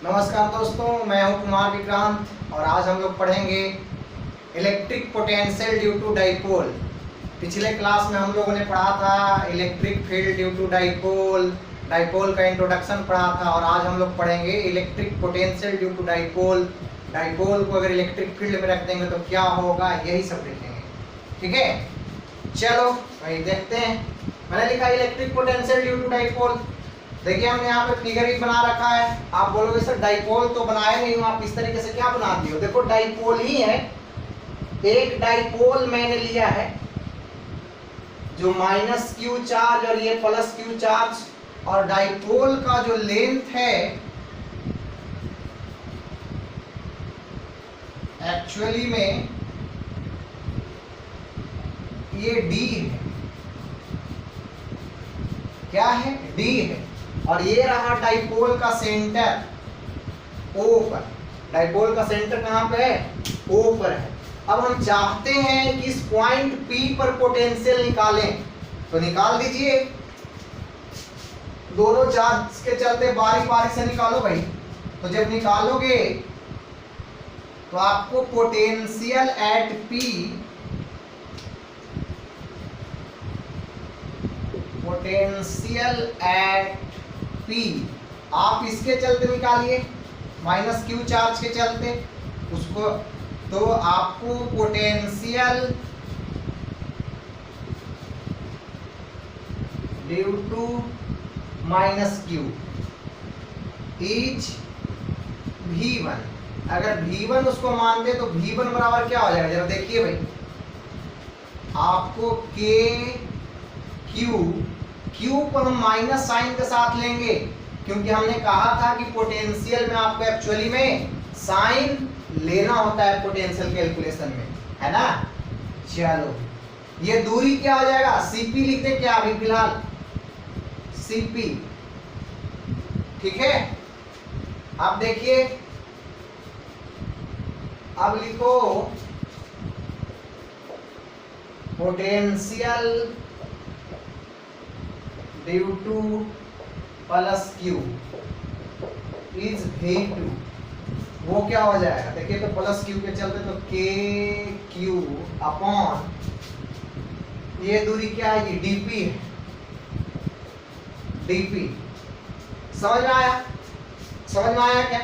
नमस्कार दोस्तों, मैं हूं कुमार विक्रांत और आज हम लोग पढ़ेंगे electric potential due to dipole. पिछले क्लास में हम लोगों ने पढ़ा था electric field due to dipole, dipole का इंट्रोडक्शन पढ़ा था और आज हम लोग पढ़ेंगे electric potential due to dipole. Dipole को अगर इलेक्ट्रिक फील्ड में रख देंगे तो क्या होगा, यही सब देखेंगे। ठीक है, चलो वही देखते हैं। मैंने लिखा electric potential due to dipole. देखिए हमने यहाँ पे फिगर ही बना रखा है। आप बोलोगे सर डाइपोल तो बनाया नहीं हूँ, आप इस तरीके से क्या बना दिए हो। देखो डाइपोल ही है, एक डाइपोल मैंने लिया है जो माइनस क्यू चार्ज और ये प्लस क्यू चार्ज, और डाइपोल का जो लेंथ है एक्चुअली में ये डी है। क्या है? डी है। और ये रहा डाइपोल का सेंटर O पर। डाइपोल का सेंटर कहां पे है? O पर है। अब हम चाहते हैं कि इस पॉइंट P पर पोटेंशियल निकालें, तो निकाल दीजिए। दोनों चार्ज के चलते बारी बारी से निकालो भाई। तो जब निकालोगे तो आपको potential at P, potential at P आप इसके चलते निकालिए, माइनस क्यू चार्ज के चलते उसको, तो आपको potential due to minus Q is V1। अगर V1 उसको मानते तो V1 बराबर क्या हो जाएगा, जरा देखिए भाई। आपको क्यू को हम माइनस साइन के साथ लेंगे, क्योंकि हमने कहा था कि पोटेंशियल में आपको एक्चुअली में साइन लेना होता है पोटेंशियल कैलकुलेशन में, है ना। चलो ये दूरी क्या हो जाएगा, CP लिख दे क्या अभी फिलहाल, CP। ठीक है, अब देखिए, अब लिखो potential due two plus Q is V2। वो क्या हो जाएगा, देखिए तो प्लस क्यू के चलते तो KQ अपॉन ये दूरी क्या है, ये DP है, DP। समझ में आया? समझ में आया क्या?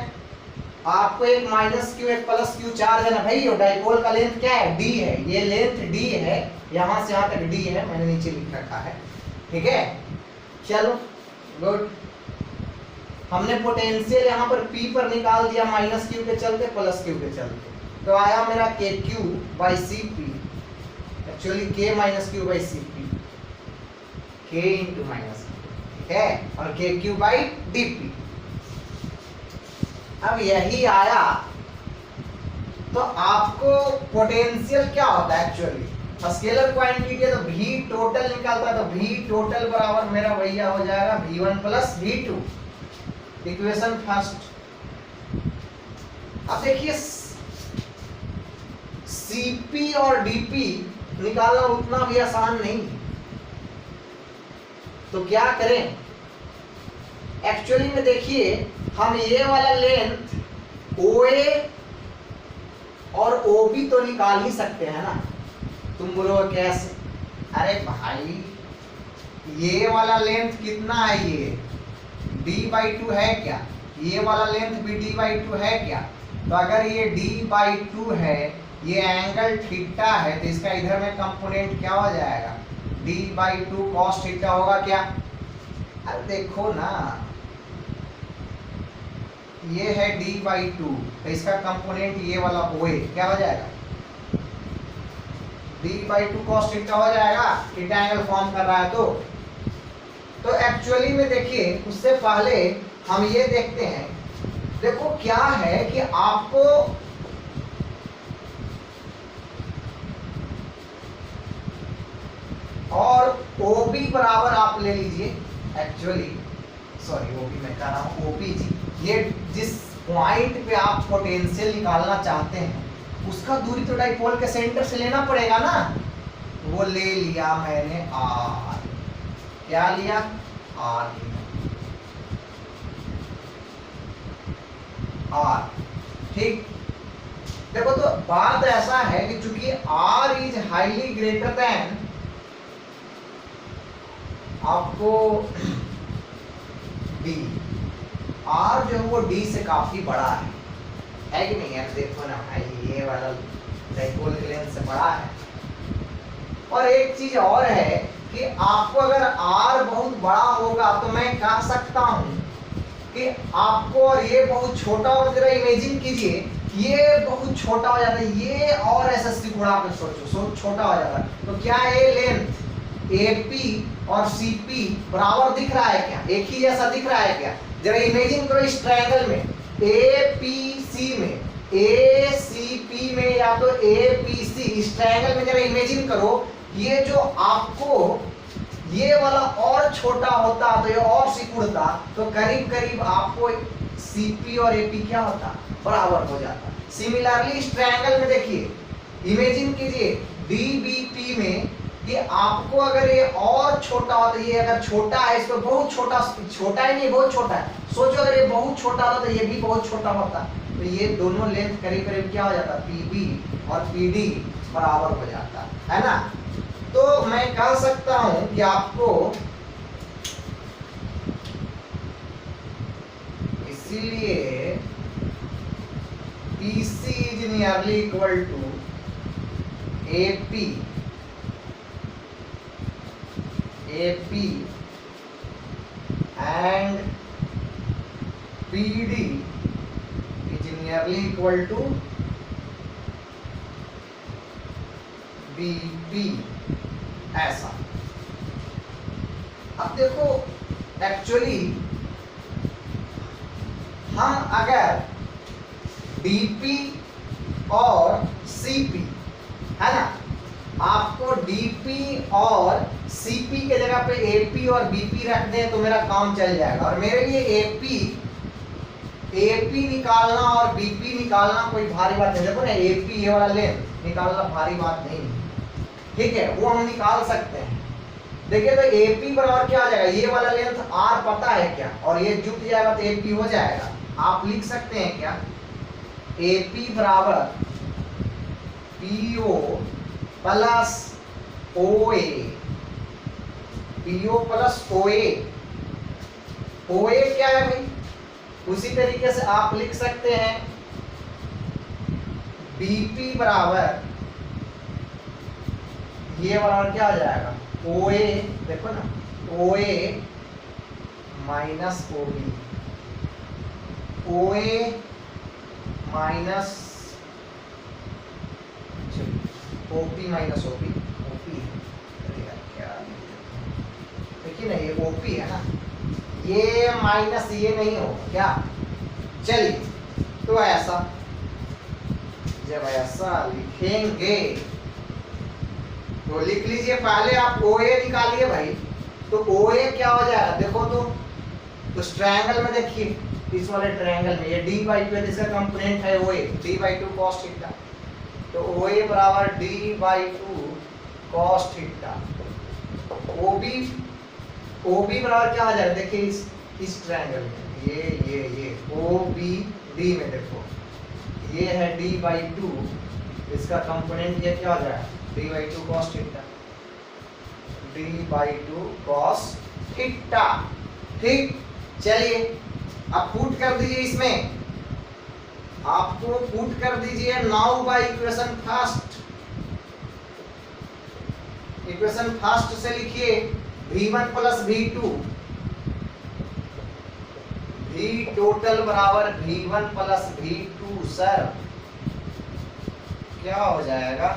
आपको एक माइनस क्यू एक प्लस क्यू चार्ज है ना भाई, और डाइपोल का लेंथ क्या है, D है। ये लेंथ D है, यहां से यहां तक D है, मैंने नीचे लिख रखा है। ठीक है, चलो गुड। हमने पोटेंशियल यहाँ पर P पर निकाल दिया, माइनस क्यू के चलते प्लस क्यू के चलते, तो आया मेरा KQ by CP। Actually K minus Q by CP, K into minus, ठीक है, और KQ बाई DP। अब यही आया तो आपको पोटेंशियल क्या होता है एक्चुअली, स्केलर क्वांटिटी है तो V टोटल निकालता है, तो V टोटल बराबर मेरा भैया हो जाएगा V1 plus V2, equation first. अब देखिए CP और DP निकालना उतना भी आसान नहीं, तो क्या करें एक्चुअली में, देखिए हम ये वाला लेंथ OA और OB तो निकाल ही सकते हैं ना। तुम बोलो कैसे? अरे भाई ये वाला लेंथ कितना है, ये D/2 है क्या, ये वाला लेंथ भी D/2 है क्या। तो अगर ये D/2 है, ये एंगल थीटा है, तो इसका इधर में कंपोनेंट क्या हो जाएगा, D/2 cos थीटा होगा क्या। अरे देखो ना, ये है D/2, तो इसका कंपोनेंट ये वाला OA क्या हो जाएगा, D/2 cos थीटा हो जाएगा। थीटा एंगल फॉर्म कर रहा है तो एक्चुअली में देखिए, उससे पहले हम ये देखते हैं। देखो क्या है कि आपको और OB बराबर आप ले लीजिए, एक्चुअली सॉरी OB मैं कह रहा हूँ OP जी। ये जिस पॉइंट पे आप पोटेंशियल निकालना चाहते हैं उसका दूरी तो डाइपोल के सेंटर से लेना पड़ेगा ना। वो ले लिया मैंने R। क्या लिया? R लिया। आर। ठीक, देखो तो बात ऐसा है कि चूंकि R is highly greater than, आपको डी, आर जो है वो डी से काफी बड़ा है कि नहीं? यार देखो ना भाई, ये वाला डाइपोल के लेंथ से बड़ा है। और एक चीज और है कि आपको अगर आर बहुत बड़ा होगा तो मैं कह सकता हूं कि आपको, और ये बहुत छोटा हो, जरा इमेजिन कीजिए, ये बहुत छोटा हो जाता है, ये और एसएससी गुणा कर सोचो, छोटा हो जाता है। तो क्या ये लेंथ एपी और सीपी बराबर दिख रहा है क्या? एक ही जैसा दिख रहा है क्या? जरा इमेजिन करो इस ट्रायंगल में, एपीसी में, एसीपी में, या तो एपीसी, इस ट्रायंगल में जरा इमेजिन करो, ये जो आपको ये वाला और छोटा होता तो ये और सिकुड़ता तो करीब करीब आपको सीपी और एपी क्या होता? बराबर हो जाता। सिमिलरली इस ट्रायंगल में देखिए, इमेजिन कीजिए डीबीपी में, कि आपको अगर ये और छोटा होता, ये अगर छोटा है, इसको बहुत छोटा, छोटा ही नहीं बहुत छोटा है, सोचो अगर ये बहुत छोटा होता तो ये भी बहुत छोटा होता, तो ये दोनों लेंथ करीब करीब क्या हो जाता? पीबी और पीडी बराबर हो जाता है ना। तो मैं कह सकता हूं कि आपको इसीलिए PC is nearly equal to AP and PD is nearly equal to BP, ऐसा। अब देखो एक्चुअली हम अगर DP और CP है ना, आपको DP और CP के जगह पे AP और BP रख दें तो मेरा काम चल जाएगा। और मेरे लिए AP निकालना और BP निकालना कोई भारी बात नहीं। देखो ना, AP ये वाला लेंथ निकालना भारी बात नहीं, ठीक है, वो हम निकाल सकते हैं। देखिए तो AP बराबर क्या आ जाएगा? ये वाला लेंथ R पता है क्या? और ये जुट जाएगा तो AP हो जाएगा। आप लिख सकते हैं क्या? AP बराबर PO plus OA, PO plus OA। OA क्या है भाई? उसी तरीके से आप लिख सकते हैं BP बराबर, ये बराबर क्या आ जाएगा? OA, देखो ना, OA minus OB, OA minus OP minus OP, देखिए ना ये OP है ना, ये माइनस ये नहीं होगा क्या? चलिए, तो ऐसा जब ऐसा लिखेंगे तो लिख लीजिए, पहले आप OA निकालिए भाई। तो OA क्या हो जाएगा? देखो तो उस ट्रायंगल में देखिए, इस वाले ट्रायंगल में ये d/2 है, इसका कंपोनेंट है OA, d/2 cos थीटा। तो OA बराबर d/2 cos थीटा। OB बराबर क्या आ जाएगा? देखिए इस ट्रायंगल में ये OBD में देखो, ये है d/2, इसका कंपोनेंट ये क्या हो जाएगा? d/2 cos theta, d/2 cos theta. ठीक, चलिए अब पुट कर दीजिए इसमें, आपको पुट कर दीजिए नाउ बाय इक्वेशन फर्स्ट से लिखिए V1 plus V2, V total बराबर V1 प्लस V2। सर क्या हो जाएगा?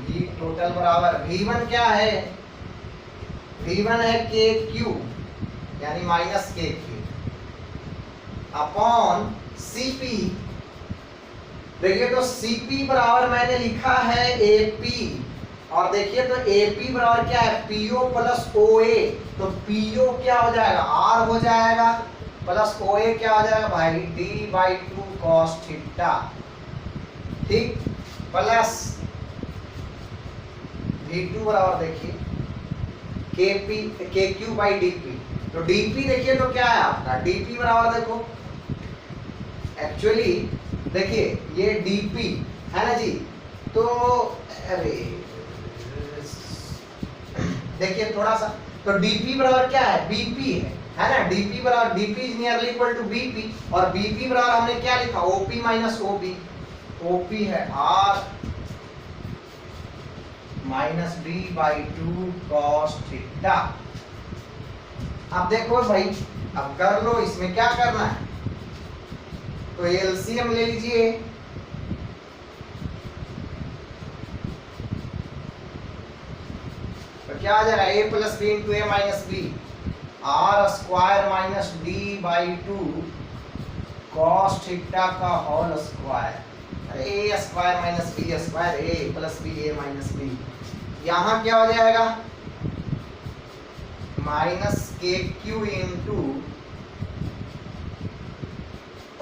V टोटल बराबर V1 क्या है? V1 है KQ यानी माइनस KQ अपॉन CP। देखिए तो CP बराबर मैंने लिखा है AP, और देखिए तो AP बराबर क्या है? PO plus OA। तो PO क्या हो जाएगा? R हो जाएगा, प्लस OA क्या हो जाएगा भाई? d/2 cos theta. ठीक, प्लस V2 बराबर देखिए KQ/DP, तो डीपी देखिए तो क्या है आपका, डीपी बराबर देखो एक्चुअली देखिए ये डीपी है ना जी, तो अरे देखिए थोड़ा सा, तो डीपी बराबर क्या है, बीपी है ना, डीपी बराबर DP is nearly equal to BP, और बीपी बराबर हमने क्या लिखा, ओपी माइनस ओबी, ओपी है R minus B by 2 cos theta. अब देखो भाई, अब कर लो, इसमें क्या करना है, तो एलसीएम ले लीजिए, तो क्या आ जाएगा, A plus B into A minus B R square minus D by 2 cos theta का होल स्क्वायर, अरे A square minus B square, A plus B A minus B, यहाँ क्या हो जाएगा माइनस के क्यू इंटू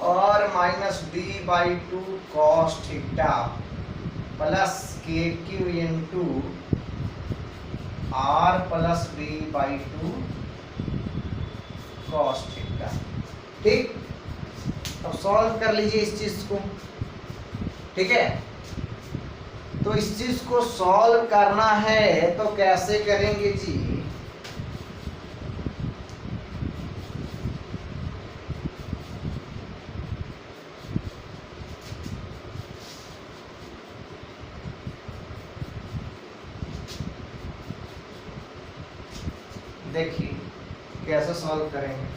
और minus D by 2 cos theta plus K Q into R plus B by 2 cos theta. ठीक, अब solve कर लीजिए इस चीज को, ठीक है। तो इस चीज को सॉल्व करना है तो कैसे करेंगे जी, देखिए कैसे सॉल्व करेंगे।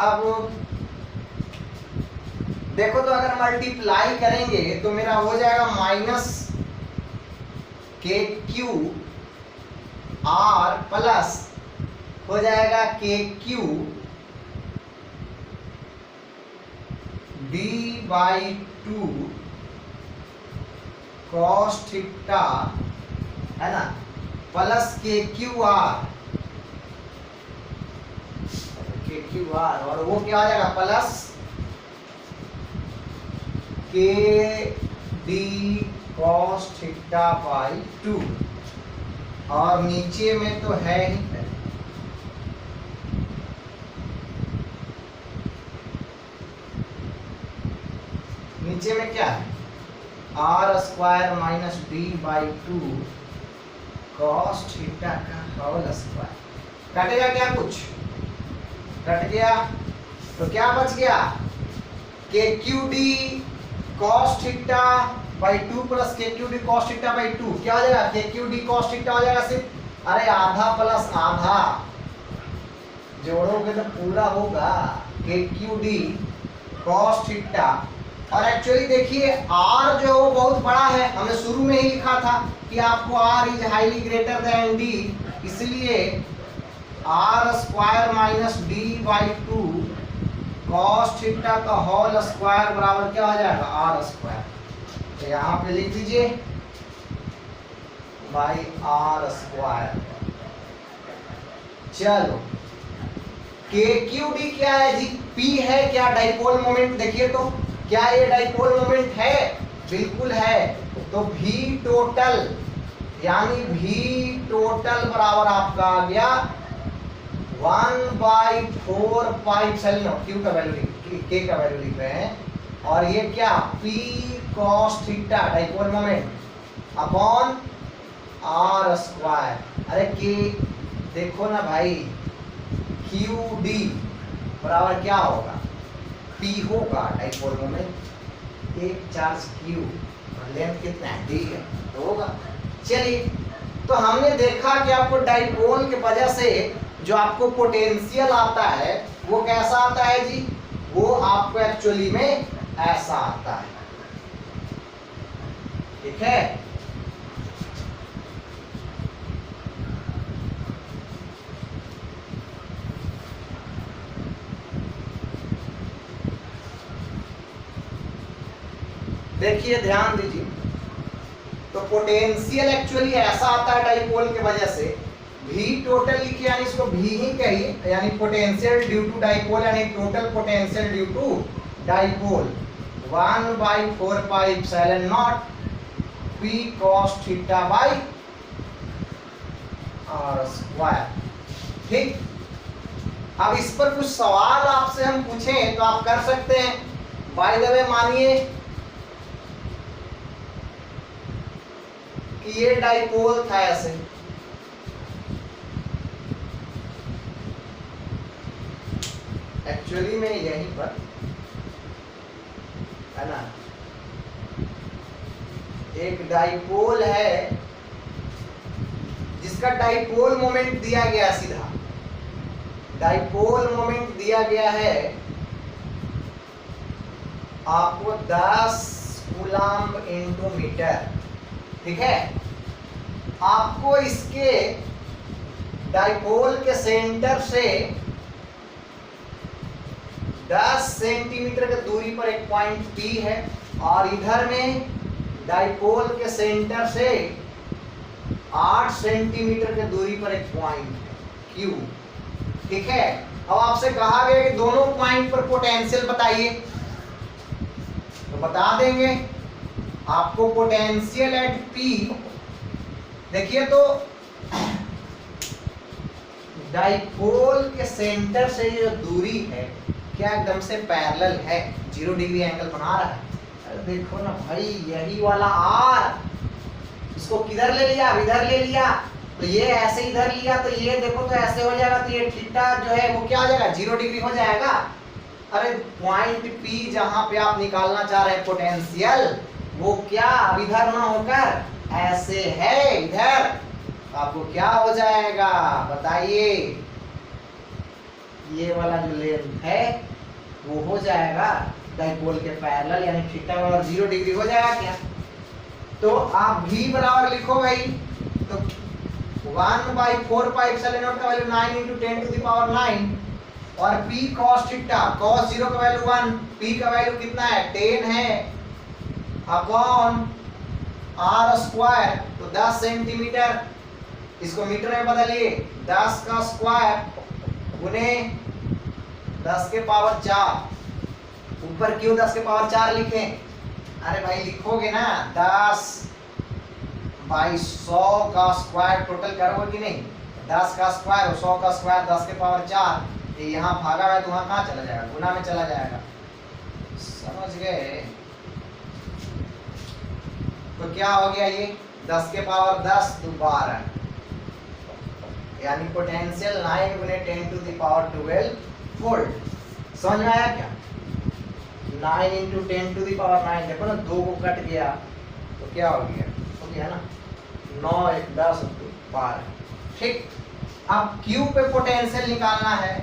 अब देखो तो अगर मल्टीप्लाई करेंगे तो मेरा हो जाएगा minus K Q R plus हो जाएगा के Q D by 2 cos theta है ना, प्लस के क्यू आर और वो क्या आ जाएगा प्लस के डी कॉस थीटा बाई 2, और नीचे में तो है ही, नीचे में क्या है R square minus D by 2 cos theta का होल स्क्वायर, कटेगा क्या, कुछ कट गया, तो क्या बच गया K Q D cos theta by 2 plus K Q D cos theta by 2, क्या हो जाएगा के क्यू डी कॉस थीटा हो जाएगा सिर्फ, अरे आधा प्लस आधा जोड़ोगे तो पूरा होगा के क्यू डी कॉस थीटा, और एक्चुअली देखिए r जो है बहुत बड़ा है, हमने शुरू में ही लिखा था कि आपको r is highly greater than d, इसलिए R square minus D by 2 cos theta का होल स्क्वायर बराबर क्या हो जाएगा आर स्क्वायर, तो यहाँ पे लिख दीजिए बाई आर स्क्वायर। चलो के क्यू डी क्या है जी, पी है क्या, डाइपोल मोमेंट, देखिए तो क्या ये डाइपोल मोमेंट है, बिल्कुल है, तो भी टोटल यानी भी टोटल बराबर आपका आ गया 1/4 पाई एप्सिलॉन क्यू का वैल्यू, के का वैल्यू लिख रहे हैं, और ये क्या P cos theta dipole moment upon R square, अरे के देखो ना भाई क्यू डी बराबर क्या होगा, P होगा डाइपोल मोमेंट, एक चार्ज क्यू और लेंथ कितना है डी है, तो होगा। चलिए, तो हमने देखा कि आपको डाइपोल के वजह से जो आपको पोटेंशियल आता है वो कैसा आता है जी, वो आपको एक्चुअली में ऐसा आता है, ठीक है। देखिए ध्यान दीजिए, तो पोटेंशियल एक्चुअली ऐसा आता है डाइपोल के वजह से, V टोटल लिखिए यानी इसको V ही कहिए, यानी पोटेंशियल ड्यू टू डाइपोल यानी total potential due to dipole 1/4 pi epsilon naught P cos theta by R square. ठीक, अब इस पर कुछ सवाल आपसे हम पूछें तो आप कर सकते हैं। बाय द वे मानिए कि ये डाइपोल था ऐसे, एक्चुअली में यहीं पर है ना एक डाइपोल है जिसका डाइपोल मोमेंट दिया गया, सीधा डाइपोल मोमेंट दिया गया है आपको 10 कूलम्ब इनटू मीटर। ठीक है, आपको इसके डाइपोल के सेंटर से 10 सेंटीमीटर की दूरी पर एक पॉइंट P है और इधर में डाइपोल के सेंटर से 8 सेंटीमीटर की दूरी पर एक पॉइंट Q। ठीक है, अब आपसे कहा गया कि दोनों पॉइंट पर पोटेंशियल बताइए, तो बता देंगे आपको पोटेंशियल एट P। देखिए तो डाइपोल के सेंटर से ये जो दूरी है क्या एकदम से पैरेलल है, 0 डिग्री एंगल बना रहा है। अरे देखो ना भाई, यही वाला R इसको किधर ले लिया, इधर ले लिया, तो ये ऐसे इधर लिया तो ये देखो तो ऐसे हो जाएगा, तो ये थीटा जो है वो क्या हो जाएगा, 0 डिग्री हो जाएगा। अरे पॉइंट P जहां पे आप निकालना चाह रहे हैं पोटेंशियल, वो क्या अब इधर ना होकर ऐसे है इधर, आपको क्या हो जाएगा बताइए, ये वाला जो लेंथ है वो हो जाएगा डाइपोल के पैरेलल, यानी थीटा और 0 डिग्री हो जाएगा क्या। तो आप V बराबर लिखो भाई, तो 1/4 पाई एप्सिलॉन नॉट का वैल्यू 9 × 10⁻⁹ और P cos थीटा, cos 0 का वैल्यू 1, P का वैल्यू कितना है 10 है, अपॉन R स्क्वायर, तो 10 सेंटीमीटर, इसको मीटर में बदलिए, 10 का स्क्वायर गुने 10 के पावर 4, ऊपर क्यों 10 के पावर 4 लिखें, अरे भाई लिखोगे ना 10/100 का स्क्वायर टोटल करोगे कि नहीं, 10 का स्क्वायर 100 का स्क्वायर 10 के पावर 4, ये यहाँ भागा है तो वहाँ कहाँ चला जाएगा, गुना में चला जाएगा, समझ गए। तो क्या हो गया ये 10 के पावर 10 तो 12, यानी पोटेंशियल 9 गुने 10⁻12 वोल्ट। समझ में आया क्या, 9 × 10⁻9, देखो ना 2 को कट गया तो क्या हो गया ना 9 1 10 12। ठीक, अब Q पे पोटेंशियल निकालना है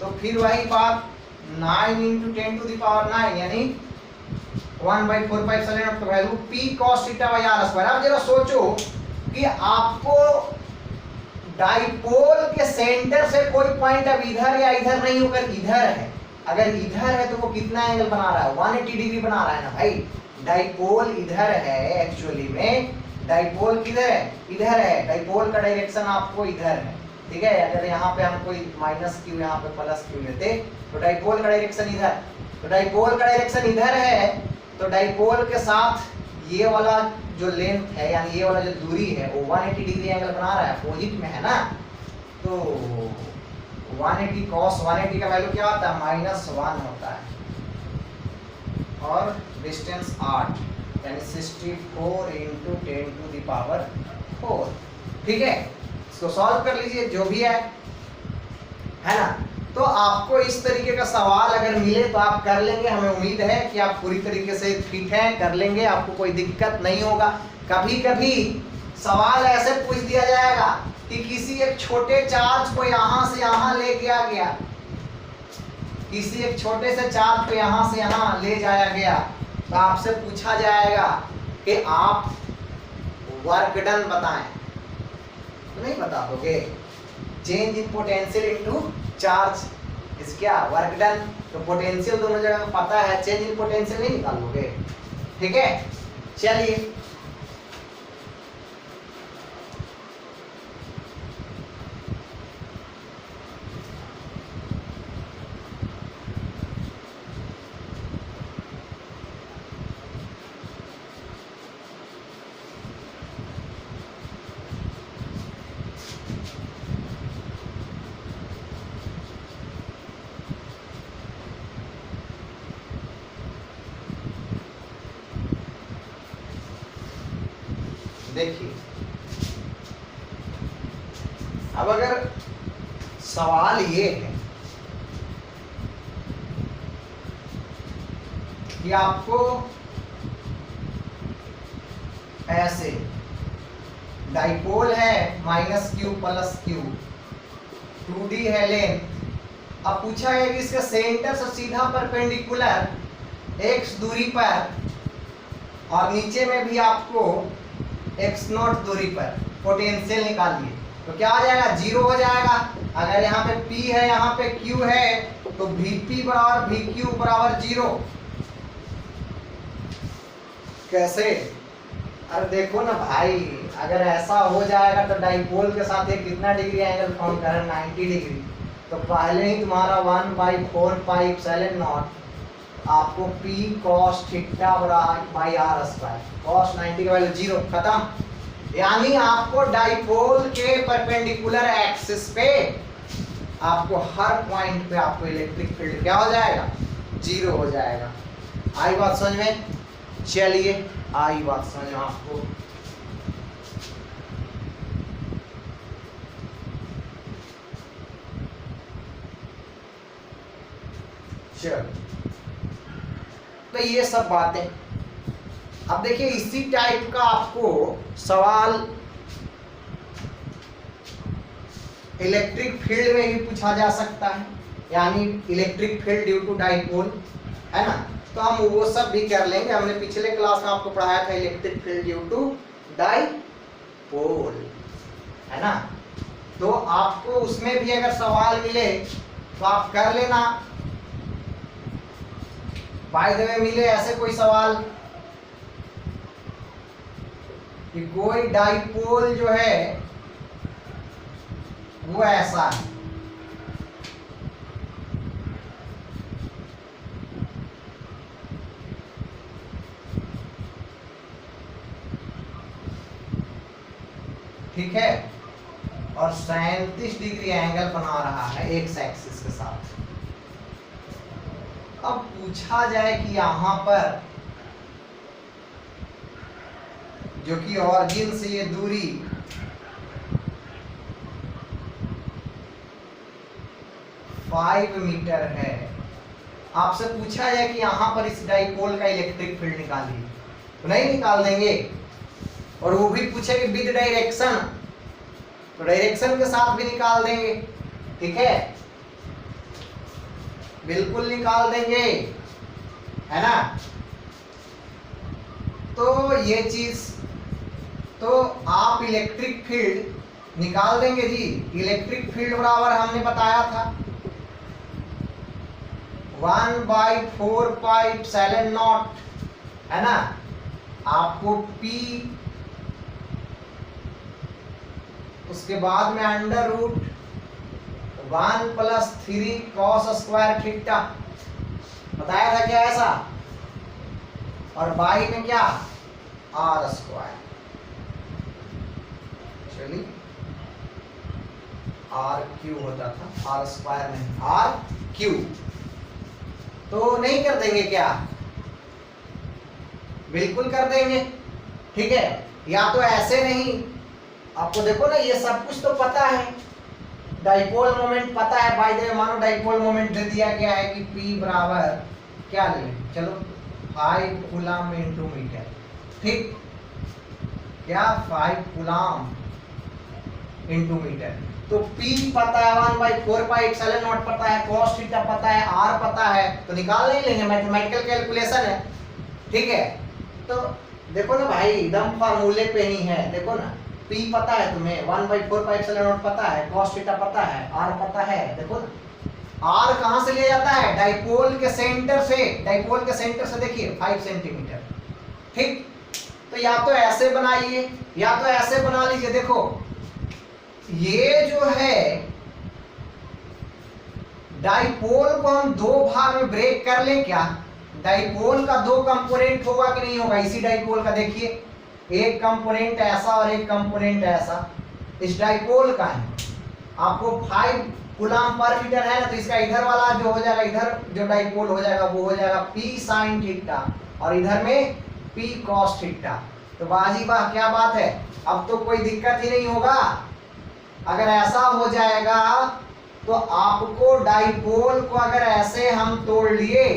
तो फिर वही बात 9 × 10⁻9 यानी 1/4 पाई एप्सिलॉन नॉट का value P cos theta by R square. अब जरा सोचो कि आपको डाइपोल के सेंटर से कोई पॉइंट अब इधर या इधर नहीं होकर इधर है, अगर इधर है तो वो कितना एंगल बना रहा है, 180 डिग्री बना रहा है ना भाई। डाइपोल इधर है, एक्चुअली में डाइपोल किधर है, इधर है, डाइपोल का डायरेक्शन आपको इधर है। ठीक है, अगर यहाँ पे हम कोई -Q यहाँ पे +Q लेते तो डाइपोल का डायरेक्शन इधर, तो डाइपोल का डायरेक्शन इधर है, तो डाइपोल के साथ ये वाला जो लेंथ है यानी ये वाला जो दूरी है वो 180 डिग्री एंगल बना रहा है, अपोजिट में है ना, तो 180 cos 180 का वैल्यू क्या होता है -1 होता है, और डिस्टेंस 8 यानी 64 × 10⁻4। ठीक है, इसको सॉल्व कर लीजिए जो भी है ना। तो आपको इस तरीके का सवाल अगर मिले तो आप कर लेंगे, हमें उम्मीद है कि आप पूरी तरीके से फिट हैं, कर लेंगे, आपको कोई दिक्कत नहीं होगा। कभी कभी सवाल ऐसे पूछ दिया जाएगा कि किसी एक छोटे चार्ज को यहाँ से यहाँ ले गया गया, किसी एक छोटे से चार्ज को यहाँ से यहाँ ले जाया गया, तो आपसे पूछा जाएगा कि आप वर्क डन बताएं, तो नहीं बता दोगे, change in potential into charge इस क्या वर्क डन, तो पोटेंशियल दोनों जगह पता है, चेंज इन पोटेंशियल नहीं निकाल लोगे। ठीक है, चलिए देखिए अब अगर सवाल ये है कि आपको ऐसे डाइपोल है -q + q 2d है लेंथ, अब पूछा है कि इसके सेंटर से सीधा परपेंडिकुलर x दूरी पर और नीचे में भी आपको x0 दूरी पर पोटेंशियल निकालिए, तो क्या आ जाएगा? 0 हो जाएगा। अगर यहाँ पे P है यहाँ पे Q है तो Vp = Vq = 0। कैसे? अरे देखो ना भाई, अगर ऐसा हो जाएगा तो डाइपोल के साथ ये कितना डिग्री एंगल फॉर्म कर रहा है? 90 डिग्री। तो पहले ही तुम्हारा 1/4πε0 आपको P cos θ r², cos 90 की वैल्यू 0, खत्म। यानी आपको डाइपोल के परपेंडिकुलर एक्सिस पे आपको हर पॉइंट पे आपको इलेक्ट्रिक फील्ड क्या हो जाएगा? 0 हो जाएगा। आई बात समझ में? चलिए आई बात समझ में आपको। चलो तो ये सब बातें, अब देखिए इसी टाइप का आपको सवाल इलेक्ट्रिक फील्ड में भी पूछा जा सकता है, यानी electric field due to dipole, है ना? तो हम वो सब भी कर लेंगे। हमने पिछले क्लास में आपको पढ़ाया था electric field due to dipole, है ना? तो आपको उसमें भी अगर सवाल मिले तो आप कर लेना। बाय द वे मिले ऐसे कोई सवाल कि कोई डाइपोल जो है वो ऐसा है, ठीक है, और 37 डिग्री एंगल बना रहा है एक्स एक्सिस के साथ। अब पूछा जाए कि यहां पर जो कि ऑरिजिन से ये दूरी फाइव मीटर है, आपसे पूछा जाए कि यहां पर इस डाइपोल का इलेक्ट्रिक फील्ड निकालिए, तो नहीं निकाल देंगे। और वो भी पूछे कि विद डायरेक्शन, तो डायरेक्शन के साथ भी निकाल देंगे, ठीक है, बिल्कुल निकाल देंगे, है ना? तो ये चीज तो आप इलेक्ट्रिक फील्ड निकाल देंगे जी। इलेक्ट्रिक फील्ड बराबर हमने बताया था 1/4πε0, है ना? आपको P, उसके बाद में √1 + 3 cos² थीटा बताया था क्या ऐसा, और बाई में क्या r²। चलिए RQ होता था, r² नहीं RQ। तो नहीं कर देंगे क्या? बिल्कुल कर देंगे, ठीक है। या तो ऐसे नहीं, आपको देखो ना ये सब कुछ तो पता है, डाइपोल मोमेंट पता है। बाय द वे मानो डाइपोल मोमेंट दे दिया गया है कि P बराबर क्या ले, चलो 5 कूलम × मीटर, ठीक, क्या 5 कूलम × मीटर। तो P पता है, 1/4πε0 पता है, cos थीटा पता है, R पता है, तो निकाल नहीं लेंगे, मैथमेटिकल कैलकुलेशन है, ठीक है। तो देखो ना भाई एकदम फार्मूले पे ही है, देखो ना P पता है तुम्हें, 1/4πε0 पता है, cos थीटा पता है, R पता है, देखो ना। R कहां से लिया जाता है? डाइपोल के सेंटर से, डाइपोल के सेंटर से देखिए 5 सेंटीमीटर, ठीक। तो या तो ऐसे बनाइए या तो ऐसे बना लीजिए। देखो ये जो है डाइपोल को हम दो भाग में ब्रेक कर लें क्या? डाइपोल का दो कंपोनेंट होगा कि नहीं होगा? इसी डाइपोल का देखिए, एक कंपोनेंट ऐसा और एक कंपोनेंट ऐसा, इस डाइपोल का है। आपको 5 कूलम पर मीटर है ना, तो इसका इधर वाला जो हो जाएगा, इधर जो डाइपोल हो जाएगा वो हो जाएगा P sin थीटा, और इधर में P cos थीटा। तो बाजी वाह क्या बात है, अब तो कोई दिक्कत ही नहीं होगा। अगर ऐसा हो जाएगा तो आपको डाइपोल को अगर ऐसे हम तोड़ लिए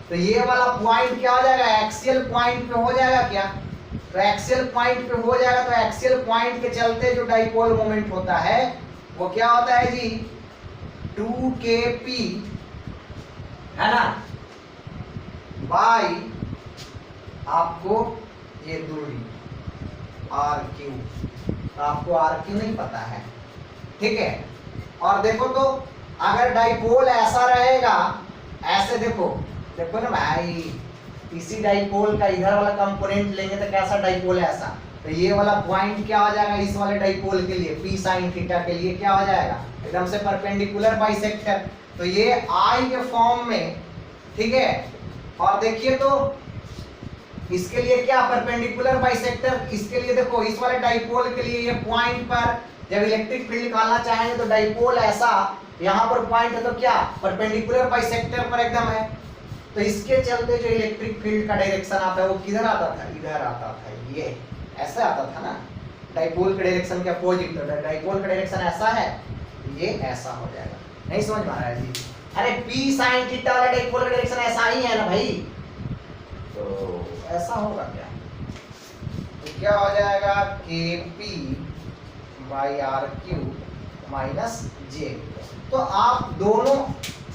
तो ये वाला पॉइंट क्या हो जाएगा, एक्सियल पॉइंट पे हो जाएगा क्या? तो एक्सियल पॉइंट पे हो जाएगा, तो एक्सियल पॉइंट के चलते जो डाइपोल मोमेंट होता है वो क्या होता है जी, 2kp है ना, बाई आपको ये दूरी RQ। तो आपको RQ नहीं पता है, ठीक है। और देखो तो अगर डाइपोल ऐसा रहेगा, ऐसे देखो देखो ना भाई, इसी डाइपोल का इधर वाला कंपोनेंट लेंगे तो कैसा डाइपोल है ऐसा, तो ये वाला पॉइंट क्या हो जाएगा इस वाले डाइपोल के लिए, P sin थीटा के लिए क्या हो जाएगा, एकदम से परपेंडिकुलर बाइसेक्टर। तो ये I के फॉर्म में, ठीक है। और देखिए तो इसके लिए क्या, परपेंडिकुलर बाइसेक्टर। इसके लिए देखो इस वाले डाइपोल के लिए ये पॉइंट पर जब इलेक्ट्रिक फील्ड निकालना चाहेंगे तो डाइपोल ऐसा यहाँ पर पॉइंट है तो क्या, परपेंडिकुलर बाइसेक्टर पर एकदम है। तो इसके चलते जो इलेक्ट्रिक फील्ड का डायरेक्शन आता है वो किधर आता था, इधर आता था, ये ऐसे आता था ना, डाइपोल के डायरेक्शन के अपोजिट। तो डाइपोल का डायरेक्शन ऐसा है, ये ऐसा हो जाएगा। नहीं समझ पा रहा है जी? अरे P sin थीटा वाला डाइपोल का डायरेक्शन ऐसा ही है ना भाई, तो ऐसा होगा क्या, तो क्या हो जाएगा KP by RQ minus J। तो आप दोनों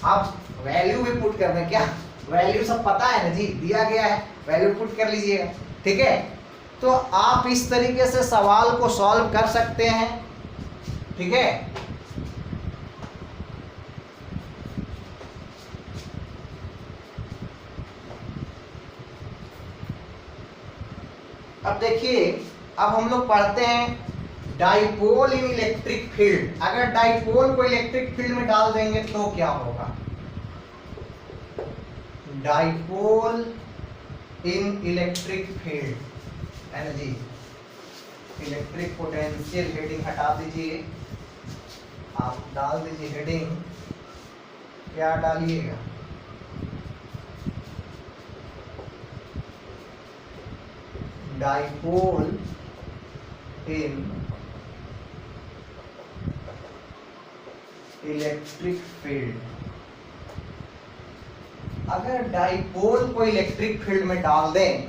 आप वैल्यू भी पुट कर दें, क्या वैल्यू सब पता है ना जी, दिया गया है, वैल्यू पुट कर लीजिएगा, ठीक है। तो आप इस तरीके से सवाल को सॉल्व कर सकते हैं, ठीक है। अब देखिए, अब हम लोग पढ़ते हैं डाइपोल इन इलेक्ट्रिक फील्ड। अगर डाइपोल को इलेक्ट्रिक फील्ड में डाल देंगे तो क्या होगा, डाइपोल इन इलेक्ट्रिक फील्ड है ना जी। इलेक्ट्रिक पोटेंशियल हेडिंग हटा दीजिए, आप डाल दीजिए हेडिंग, क्या डालिएगा, डाइपोल इन इलेक्ट्रिक फील्ड। अगर डाइपोल को इलेक्ट्रिक फील्ड में डाल दें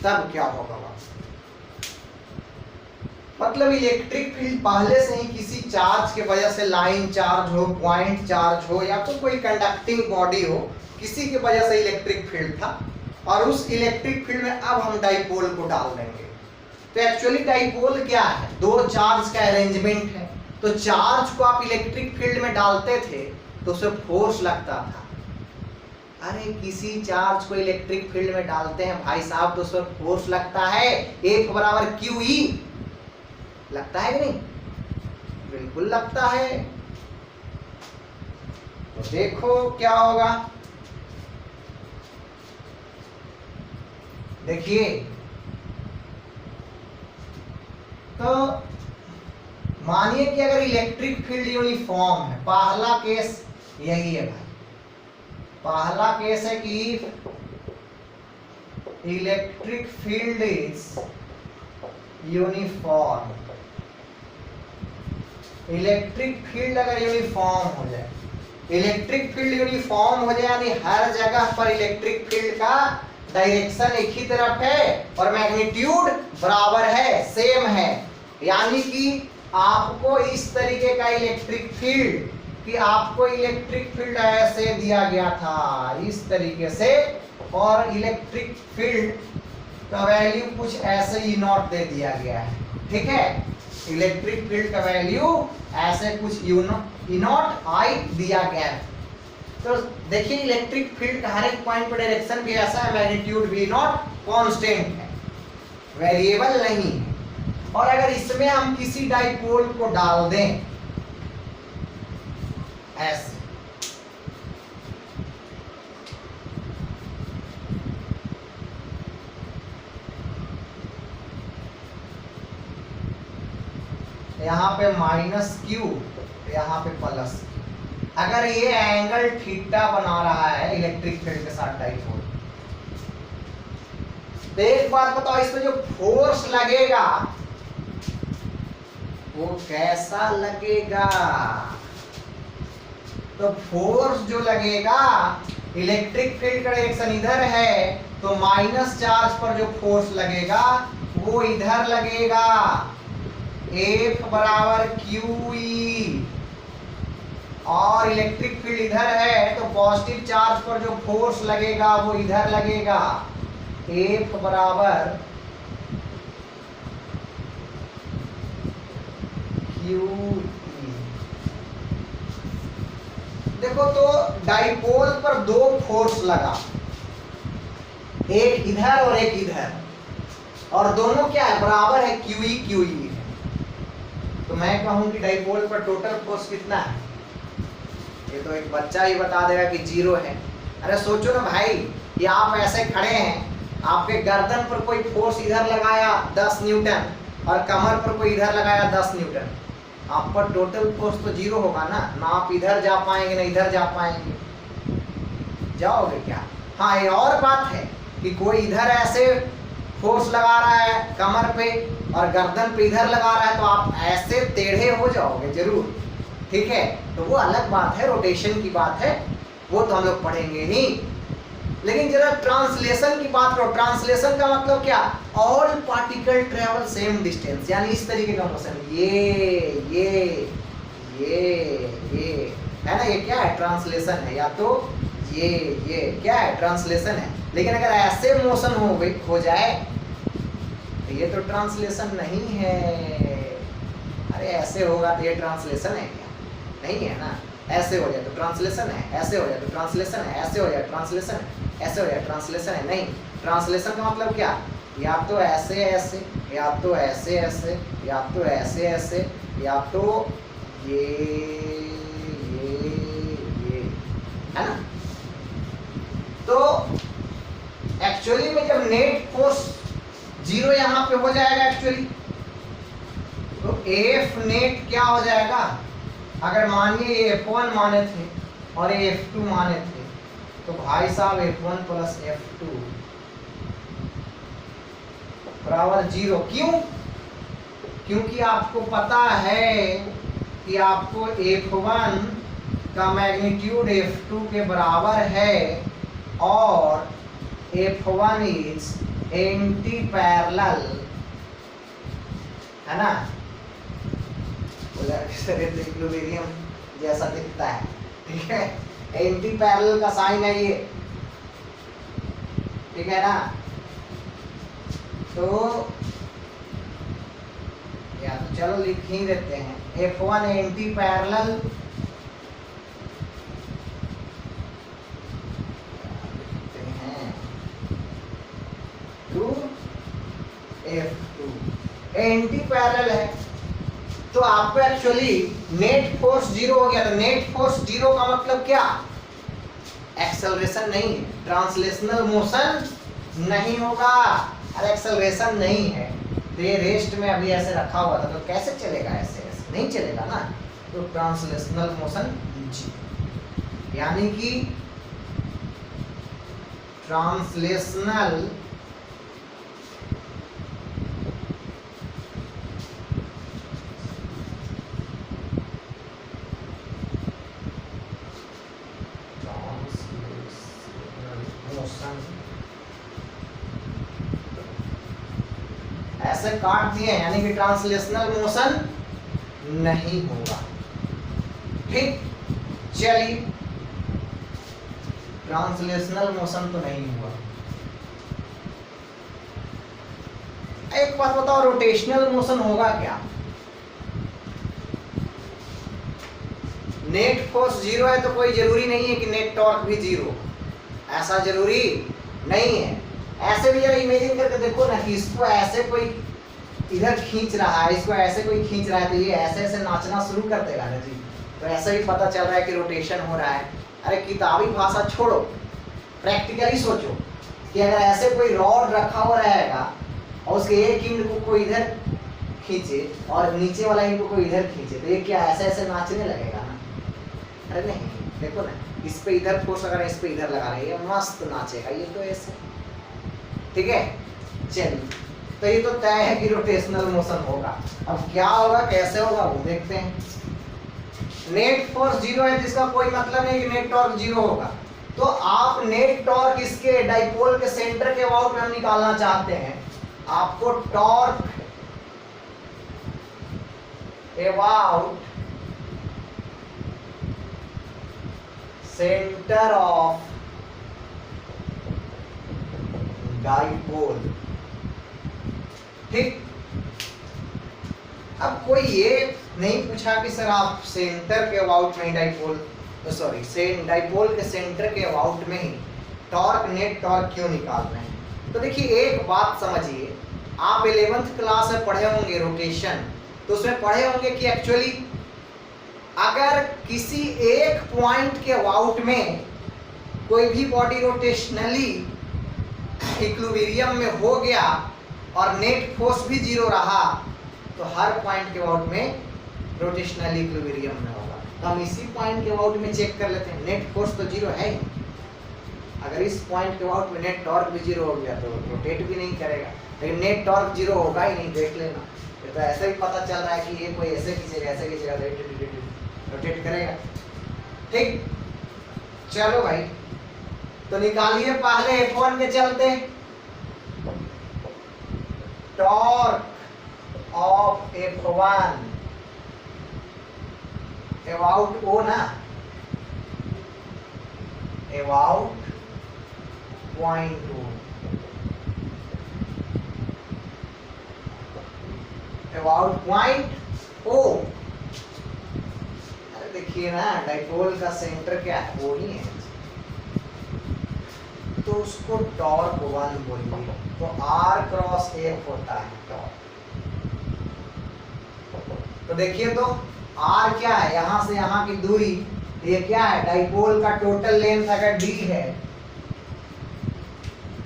तब क्या होगा, मतलब इलेक्ट्रिक फील्ड पहले से ही किसी चार्ज के वजह से, लाइन चार्ज हो, पॉइंट चार्ज हो, या तो कोई कंडक्टिंग बॉडी हो, किसी की वजह से इलेक्ट्रिक फील्ड था, और उस इलेक्ट्रिक फील्ड में अब हम डाइपोल को डाल देंगे। तो एक्चुअली डाइपोल क्या है, दो चार्ज का अरेंजमेंट है। तो चार्ज को आप इलेक्ट्रिक फील्ड में डालते थे तो उसे फोर्स लगता था। अरे किसी चार्ज को इलेक्ट्रिक फील्ड में डालते हैं भाई साहब तो उसमें फोर्स लगता है, एक बराबर QE लगता है कि नहीं, बिल्कुल लगता है। तो देखो क्या होगा, देखिए तो मानिए कि अगर इलेक्ट्रिक फील्ड यूनिफॉर्म है, पहला केस यही है भाई, पहला केस है कि electric field is uniform. Electric field अगर यूनिफॉर्म हो जाए, इलेक्ट्रिक फील्ड यूनिफॉर्म हो जाए यानी हर जगह पर इलेक्ट्रिक फील्ड का डायरेक्शन एक ही तरफ है और मैग्नीट्यूड बराबर है, सेम है, यानी कि आपको इस तरीके का इलेक्ट्रिक फील्ड, कि आपको इलेक्ट्रिक फील्ड ऐसे दिया गया था इस तरीके से, और इलेक्ट्रिक फील्ड का वैल्यू कुछ ऐसे ही नॉट दे दिया गया है, ठीक है। इलेक्ट्रिक फील्ड का वैल्यू ऐसे कुछ ई नॉट आई दिया गया है। तो देखिए इलेक्ट्रिक फील्ड का हर एक पॉइंट पर डायरेक्शन भी ऐसा है, मैग्नीट्यूड भी नॉट कांस्टेंट है, वेरिएबल नहीं है। और अगर इसमें हम किसी डाइपोल को डाल दें ऐसे, यहाँ पे -Q, यहाँ पे प्लस, अगर ये एंगल थीटा बना रहा है इलेक्ट्रिक फील्ड के साथ डाइपोल, तो एक बात बताओ, इस पे जो फोर्स लगेगा वो कैसा लगेगा? तो फोर्स जो लगेगा, इलेक्ट्रिक फील्ड का डायरेक्शन इधर है, तो माइनस चार्ज पर जो फोर्स लगेगा वो इधर लगेगा। F बराबर QE, और इलेक्ट्रिक फील्ड इधर है तो पॉजिटिव चार्ज पर जो फोर्स लगेगा वो इधर लगेगा। F बराबर QE। देखो तो डाइपोल पर दो फोर्स लगा, एक इधर और एक इधर, और दोनों क्या है? बराबर है, QE QE है। तो मैं कहूं कि डाइपोल पर टोटल फोर्स कितना है? ये तो एक बच्चा ही बता देगा कि 0 है। अरे सोचो ना भाई, कि आप ऐसे खड़े हैं, आपके गर्दन पर कोई फोर्स इधर लगाया 10 न्यूटन और कमर पर कोई इधर लगाया 10 न्यूटन, आप पर टोटल फोर्स तो 0 होगा ना। ना आप इधर जा पाएंगे ना इधर जा पाएंगे, जाओगे क्या? हाँ, ये और बात है कि कोई इधर ऐसे फोर्स लगा रहा है कमर पे और गर्दन पे इधर लगा रहा है, तो आप ऐसे टेढ़े हो जाओगे जरूर, ठीक है? तो वो अलग बात है, रोटेशन की बात है, वो तो हम लोग पढ़ेंगे ही। लेकिन जरा ट्रांसलेशन की बात करो। ट्रांसलेशन का मतलब क्या? All particle travel same distance, यानी इस तरीके का मोशन, ये है ना, ये क्या है? ट्रांसलेशन है। या तो ये क्या है? ट्रांसलेशन है। लेकिन अगर ऐसे मोशन हो जाए तो ये तो ट्रांसलेशन नहीं है। अरे ऐसे होगा तो ये ट्रांसलेशन है क्या? नहीं है ना। ऐसे हो जाए तो ट्रांसलेशन है, ऐसे हो जाए तो ट्रांसलेशन है, ऐसे हो जाए ट्रांसलेशन है, ऐसे हो जाए ट्रांसलेशन है। नहीं, ट्रांसलेशन का मतलब क्या? या तो ऐसे ऐसे, या तो ऐसे ऐसे, या तो ऐसे ऐसे, या तो ये है ना। तो एक्चुअली में जब नेट फोर्स 0 यहाँ पे हो जाएगा एक्चुअली, तो F नेट क्या हो जाएगा? अगर मानिए F1 माने थे और F2 माने थे, तो भाई साहब F1 प्लस F2 बराबर 0। क्यों? क्योंकि आपको पता है कि आपको F1 का मैग्नीट्यूड F2 के बराबर है, और F1 इज एंटी पैरेलल, है ना। इक्विलिब्रियम जैसा दिखता है, ठीक है। एंटी पैरेलल का साइन है ये, ठीक है ना। तो या तो चलो लिख ही देते हैं, F1 anti parallel to F2, anti parallel है। तो आपको एक्चुअली नेट फोर्स 0 हो गया। तो नेट फोर्स 0 का मतलब क्या? एक्सेलरेशन नहीं है, ट्रांसलेशनल मोशन नहीं होगा, और एक्सेलरेशन नहीं है। तो ये रेस्ट में अभी ऐसे रखा हुआ था, तो कैसे चलेगा? ऐसे ऐसे नहीं चलेगा ना। तो ट्रांसलेशनल मोशन, यानी कि ट्रांसलेशनल ऐसे काट दिए, यानी कि ट्रांसलेशनल मोशन नहीं होगा। ठीक, चलिए, ट्रांसलेशनल मोशन तो नहीं हुआ। एक बात बताओ, रोटेशनल मोशन होगा क्या? नेट फोर्स 0 है तो कोई जरूरी नहीं है कि नेट टॉर्क भी 0, ऐसा जरूरी नहीं है। ऐसे भी जरा इमेजिन करके देखो ना कि इसको ऐसे कोई इधर खींच रहा है, इसको ऐसे कोई खींच रहा है, तो ये ऐसे ऐसे नाचना शुरू कर देगा ना जी। तो ऐसे भी पता चल रहा है कि रोटेशन हो रहा है। अरे किताबी भाषा छोड़ो, प्रैक्टिकली सोचो कि अगर ऐसे कोई रॉड रखा हुआ रहेगा और उसके एक एंड को कोई इधर खींचे और नीचे वाला एंड को कोई इधर खींचे, तो ये क्या ऐसे ऐसे नाचने लगेगा ना? अरे नहीं, देखो ना, इस पे इधर फोर्स अगर इस पे इधर लगा रहे हैं, ये मस्त नाचेगा ये तो ऐसे, ठीक है। चलिए, तो ये तो तय है कि रोटेशनल मोशन होगा। अब क्या होगा, कैसे होगा, वो देखते हैं। नेट फोर्स जीरो है, जिसका कोई मतलब नहीं कि नेट टॉर्क जीरो होगा। तो आप नेट टॉर्क इसके डाइपोल के सेंटर के अबाउट में हम निकालना चाहते हैं। आपको torque about centre of dipole, ठीक। अब कोई ये नहीं पूछा कि सर आप सेंटर के अबाउट में ही डाइपोल, सॉरी डाइपोल के सेंटर के अबाउट में ही टॉर्क नेट टॉर्क क्यों निकाल रहे हैं। तो देखिए एक बात समझिए, आप 11th क्लास में पढ़े होंगे रोटेशन, तो उसमें पढ़े होंगे कि एक्चुअली अगर किसी एक पॉइंट के अबाउट में कोई भी बॉडी रोटेशनली इक्विलिब्रियम में हो गया और नेट फोर्स भी जीरो रहा, तो हर पॉइंट के अबाउट में रोटेशनल इक्विलिब्रियम में होगा। तो हम इसी पॉइंट के अबाउट में चेक कर लेते हैं। नेट फोर्स तो जीरो है ही, अगर इस पॉइंट के अबाउट में नेट टॉर्क भी जीरो हो गया तो रोटेट भी नहीं करेगा, लेकिन नेट टॉर्क जीरो होगा ही नहीं, देख लेना। तो ऐसे भी पता चल रहा है कि ये कोई ऐसे खींचेगा रोटेट करेगा, ठीक। चलो भाई, तो निकालिए पहले F1 के चलते torque of F1 about O ना, about point O, about point O। अरे देखिए ना, डाइपोल का सेंटर क्या है, वो ही है, तो उसको टॉर्क 1 बोलिए। तो R क्रॉस F होता है टॉर्क। तो देखिए तो R क्या है, यहां से यहां की दूरी, ये क्या है, डाइपोल का टोटल लेंथ अगर D है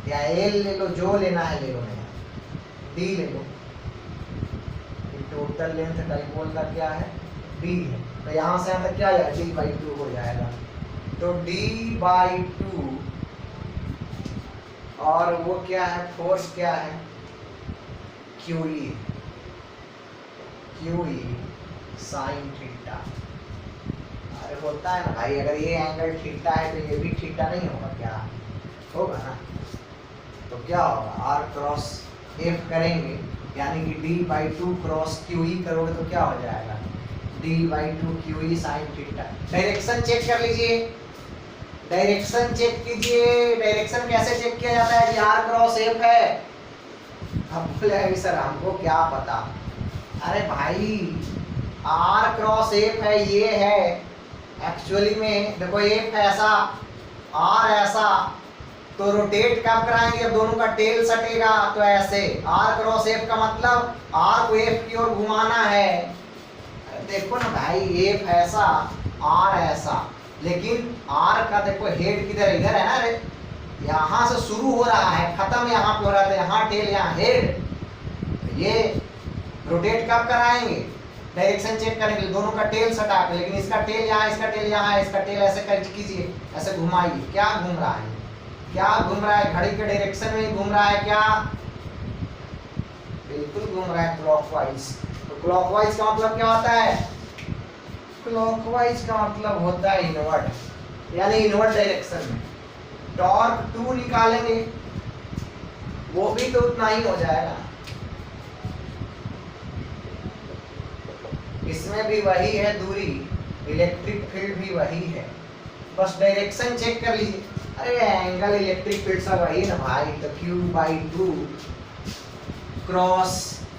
या L ले लो, जो लेना है ले लो, D ले लो, टोटल लेंथ डाइपोल का क्या है, D है। तो यहां से यहां तक क्या आएगा, D/2 हो जाएगा। तो D/2 और वो क्या है, फोर्स क्या है, QE साइन थीटा। अरे होता है ना भाई, अगर ये एंगल थीटा है तो ये भी थीटा नहीं होगा, क्या होगा ना। तो क्या होगा, R क्रॉस F करेंगे, यानी कि D/2 क्रॉस QE करोगे तो क्या हो जाएगा, D/2 QE sine theta. Direction check कर लीजिए, डायरेक्शन चेक कीजिए। डायरेक्शन कैसे चेक किया जाता है कि R क्रॉस F है। अब बोले सर हमको क्या पता, अरे भाई R क्रॉस F है, ये है एक्चुअली में, देखो F ऐसा R ऐसा, तो रोटेट कब कराएंगे, जब दोनों का टेल सटेगा, तो ऐसे R क्रॉस F का मतलब R को F की ओर घुमाना है। देखो ना भाई, F ऐसा R ऐसा, लेकिन R का देखो हेड किधर, इधर है ना, रे यहाँ से शुरू हो रहा है, खत्म यहाँ पे हो रहा था, यहाँ टेल यहाँ हेड। तो ये रोटेट कब कराएंगे, डायरेक्शन चेक करने के लिए, दोनों का टेल सटा के, लेकिन इसका टेल यहाँ, इसका टेल यहाँ, इसका टेल ऐसे कर कीजिए, ऐसे घुमाइए। क्या घूम रहा है, क्या घूम रहा है, घड़ी के डायरेक्शन में घूम रहा है, क्या बिल्कुल घूम रहा है क्लॉकवाइज। तो क्लॉकवाइज का मतलब क्या होता है, क्लॉकवाइज का मतलब होता है इनवर्ट, यानी इनवर्ट डायरेक्शन में। टॉर्क 2 निकालेंगे, वो भी तो उतना ही हो जाएगा, इसमें भी वही है दूरी, इलेक्ट्रिक फील्ड भी वही है, बस डायरेक्शन चेक कर लीजिए। अरे एंगल इलेक्ट्रिक फील्ड सब वही है ना भाई, तो Q/2 cross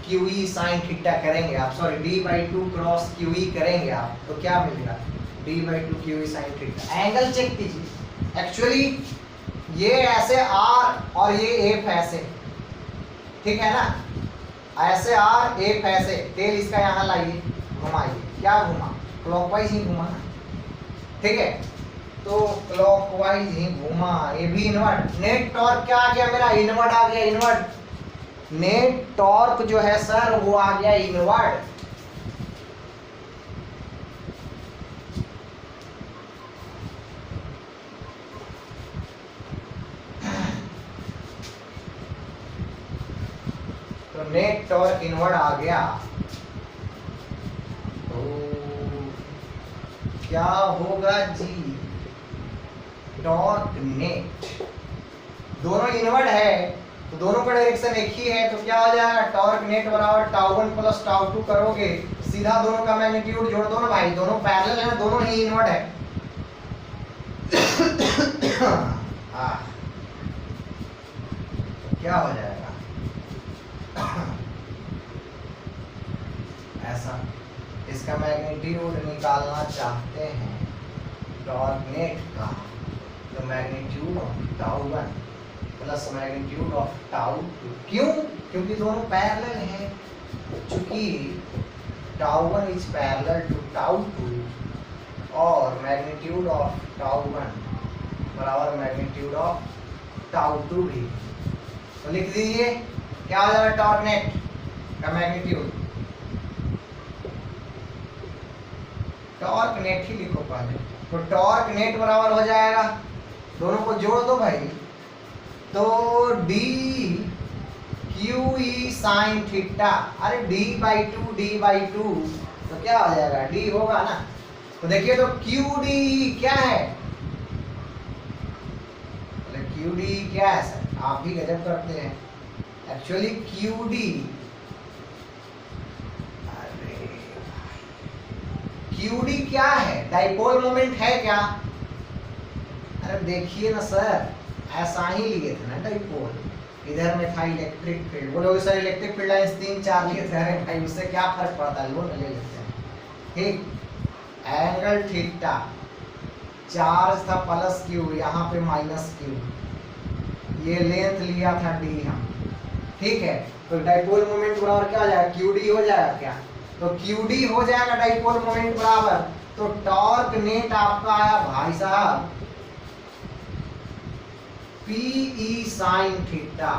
QE sine theta करेंगे आप, सॉरी D/2 क्रॉस QE करेंगे आप, तो क्या मिलेगा, D/2 QE sine theta. Angle check कीजिए, एक्चुअली ये ऐसे R और ये F ऐसे, ठीक है ना, ऐसे R F ऐसे, टेल इसका यहाँ लाइए, घुमाइए, क्या घुमा, क्लॉकवाइज ही घुमा, ठीक है। तो क्लॉकवाइज ही घुमा, ये भी इनवर्ट। नेट टॉर्क क्या आ गया मेरा, इनवर्ट आ गया, इनवर्ट। नेट टॉर्क जो है सर वो आ गया इनवर्ट। नेट टॉर्क इनवर्ड आ गया तो क्या होगा जी, टॉर्क नेट, दोनों इनवर्ड है तो दोनों का डायरेक्शन एक ही है, तो क्या हो जाएगा, टॉर्क नेट बराबर टाउ 1 प्लस टाउ 2 करोगे, सीधा दोनों का मैग्नीट्यूड जोड़ दो ना भाई, दोनों पैरेलल है, दोनों ही इनवर्ड है। क्या हो जाएगा ऐसा, इसका मैग्नीट्यूड निकालना चाहते हैं टॉर्क नेट का, तो magnitude of tau 1 plus magnitude of tau 2, क्यों, क्योंकि दोनों पैरेलल हैं, चूंकि tau 1 is parallel to tau 2 और मैग्नीट्यूड ऑफ टाउ 1 बराबर मैग्नीट्यूड ऑफ टाउ 2 भी, तो लिख दीजिए क्या हो जाएगा, टॉर्क नेट का मैग्नीट्यूड, टॉर्क नेट ही लिखो पहले, तो टॉर्क नेट बराबर हो जाएगा, दोनों को जोड़ दो भाई, तो D Q E sine theta, अरे d/2 तो क्या हो जाएगा, d होगा ना, तो देखिए तो क्यू डी क्या है, क्यू डी क्या है सर, आप भी गजब करते हैं, एक्चुअली क्यू डी, क्यूडी क्या है, डाइपोल मोमेंट है क्या, अरे देखिए ना सर, ऐसा ही लिए थे ना डाइपोल, इधर में था इलेक्ट्रिक फील्ड, बोलोगे सर इलेक्ट्रिक फील्ड लाइंस 3-4 लिए थे, अरे भाई उससे क्या फर्क पड़ता है, लो ले लेते हैं, ठीक, एंगल थीटा, चार्ज था प्लस क्यू, यहाँ पे माइनस क्यू, ये लेंथ लिया था डी हम, ठीक है, तो डाइपोल मोमेंट बराबर क्या हो जाएगा, क्यूडी हो जाएगा क्या, तो क्यूडी हो जाएगा डाइपोल मोमेंट बराबर, तो टॉर्क नेट आपका आया भाई साहब पीई साइन थीटा,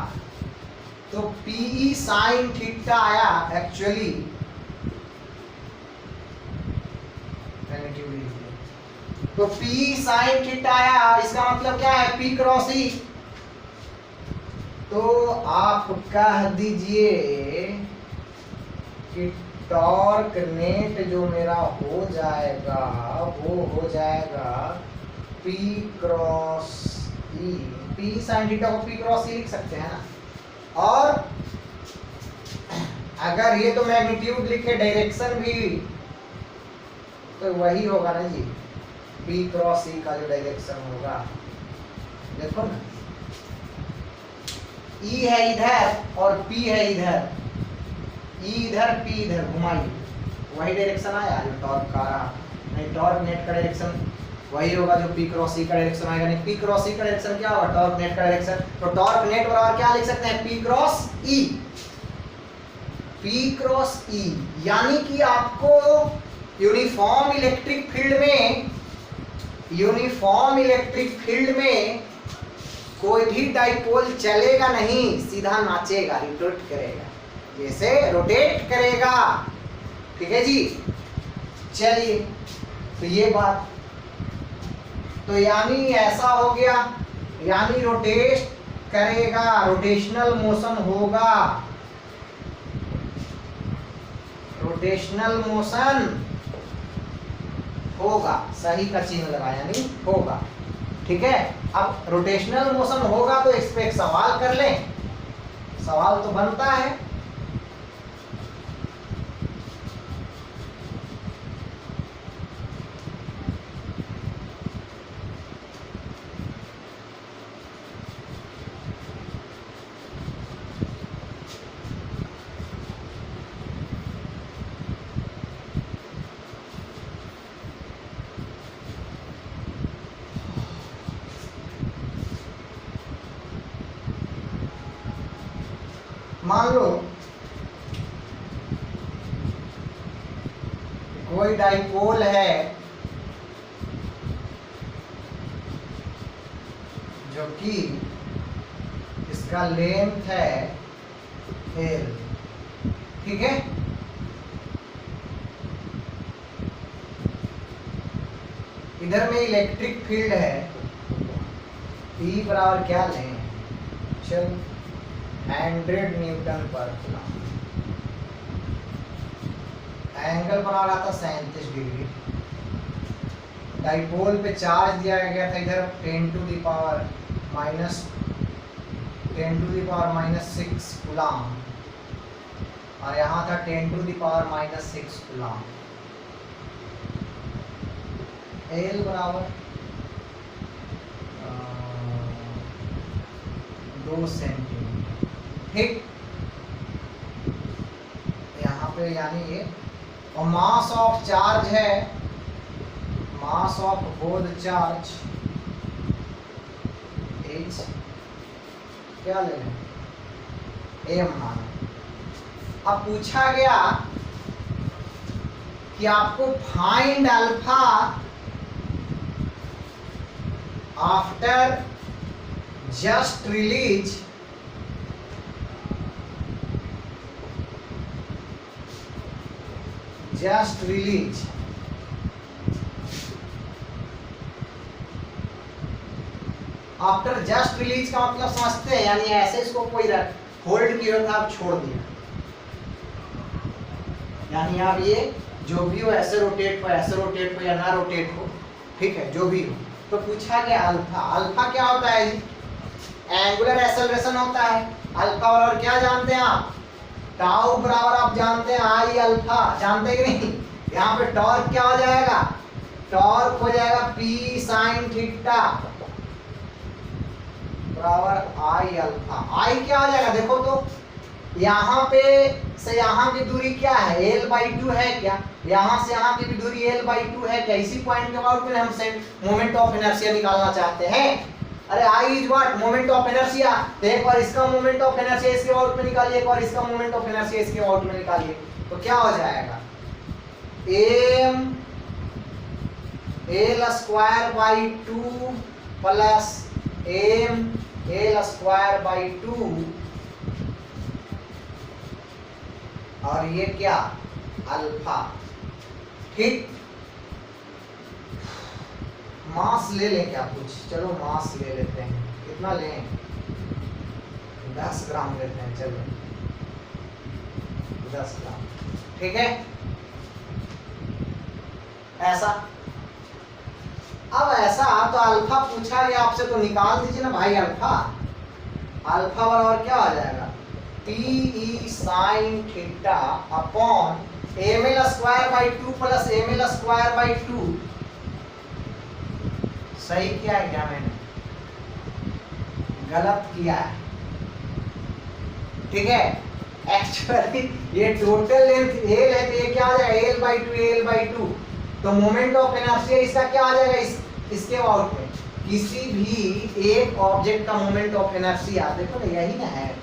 तो पीई साइन थीटा आया एक्चुअली, तो पी साइन थीटा आया, इसका मतलब क्या है, पी क्रॉस ई, तो आप कह दीजिए कि टॉर्क नेट जो मेरा हो जाएगा वो हो जाएगा P क्रॉस ई, P साइन थीटा को P क्रॉस ई लिख सकते हैं ना, और अगर ये तो मैग्नीट्यूड लिखे डायरेक्शन भी तो वही होगा ना जी, P क्रॉस ई का जो डायरेक्शन होगा, देखो ना E है इधर और P है इधर, E इधर P इधर, घुमाइए वही डायरेक्शन आया जो टॉर्क का रहा, नहीं टॉर्क नेट का डायरेक्शन वही होगा जो P क्रॉस ई का डायरेक्शन आएगा, नहीं P क्रॉस ई का डायरेक्शन क्या होगा, टॉर्क नेट का डायरेक्शन, तो टॉर्क नेट बराबर क्या लिख सकते हैं, P cross E, P cross E, यानी कि आपको यूनिफॉर्म इलेक्ट्रिक फील्ड में कोई भी डाइपोल चलेगा नहीं, सीधा नाचेगा, रोटेट करेगा, जैसे रोटेट करेगा, ठीक है जी, चलिए, तो ये बात, तो यानी ऐसा हो गया, यानी रोटेट करेगा, रोटेशनल मोशन होगा, रोटेशनल मोशन होगा, सही का चिन्ह लगाया, यानी होगा, ठीक है। अब रोटेशनल मोशन होगा तो इस पे एक सवाल कर लें, सवाल तो बनता है, मान लो कोई डाइपोल है जो कि इसका लेंथ है L, ठीक है, इधर में इलेक्ट्रिक फील्ड है, E बराबर क्या लें, चल 100 न्यूटन पर कूलम, एंगल बना रहा था 37 डिग्री। डाइपोल पे चार्ज दिया गया था इधर 10⁻⁻6 कूलम और यहाँ था 10⁻⁻6 कूलम। एल बराबर 2 सेंटीमीटर, ठीक। यहाँ पे यानी ये, और मास ऑफ चार्ज है, mass of both charge is क्या ले लें, एम मान। अब पूछा गया कि आपको find alpha after just release after just release का मतलब समझते हैं, यानी ऐसे इसको कोई होल्ड किया था, आप छोड़ दिया, यानी आप ये जो भी हो ऐसे रोटेट हो, ऐसे रोटेट हो या ना रोटेट हो, ठीक है, जो भी हो। तो पूछा गया अल्फा, अल्फा क्या होता है जी, एंगुलर एक्सेलरेशन होता है। अल्फा बराबर क्या जानते हैं आप, टाउ बराबर आप जानते हैं आई अल्फा, जानते हैं कि नहीं। यहाँ पे टॉर्क क्या हो जाएगा, टॉर्क हो जाएगा पी साइन थीटा बराबर आई अल्फा। आई क्या हो जाएगा, देखो तो यहाँ पे से यहाँ की दूरी क्या है, l/2 है क्या, यहाँ से यहाँ की भी दूरी l/2 है क्या। इसी पॉइंट के अबाउट में हम मोमेंट ऑफ इनर्शिया निकालना चाहते हैं। अरे I is what, moment of inertia. तो एक बार इसका मोमेंट ऑफ इनर्शिया इसके अबाउट में निकालिए, एक बार इसका मोमेंट ऑफ इनर्शिया इसके अबाउट में निकालिए, तो क्या हो जाएगा, m l²/2 plus m l²/2 और ये क्या अल्फा, ठीक। मास ले लें क्या कुछ, चलो मास ले लेते हैं, कितना लें, 10 ग्राम लेते हैं, चलो 10 ग्राम, ठीक है। ऐसा, अब ऐसा तो अल्फा पूछा गया आपसे, तो निकाल दीजिए ना भाई अल्फा। अल्फा बराबर क्या आ जाएगा, PE sin theta upon ml² plus ml²/2। सही किया है क्या मैंने, गलत किया है, ठीक है। एक्चुअली ये टोटल लेंथ l है, तो ये क्या आ जाएगा l/2। तो मोमेंट ऑफ इनर्शिया इसका क्या आ जाएगा, इसके अबाउट में किसी भी एक ऑब्जेक्ट का मोमेंट ऑफ इनर्शिया, देखो ना यही ना है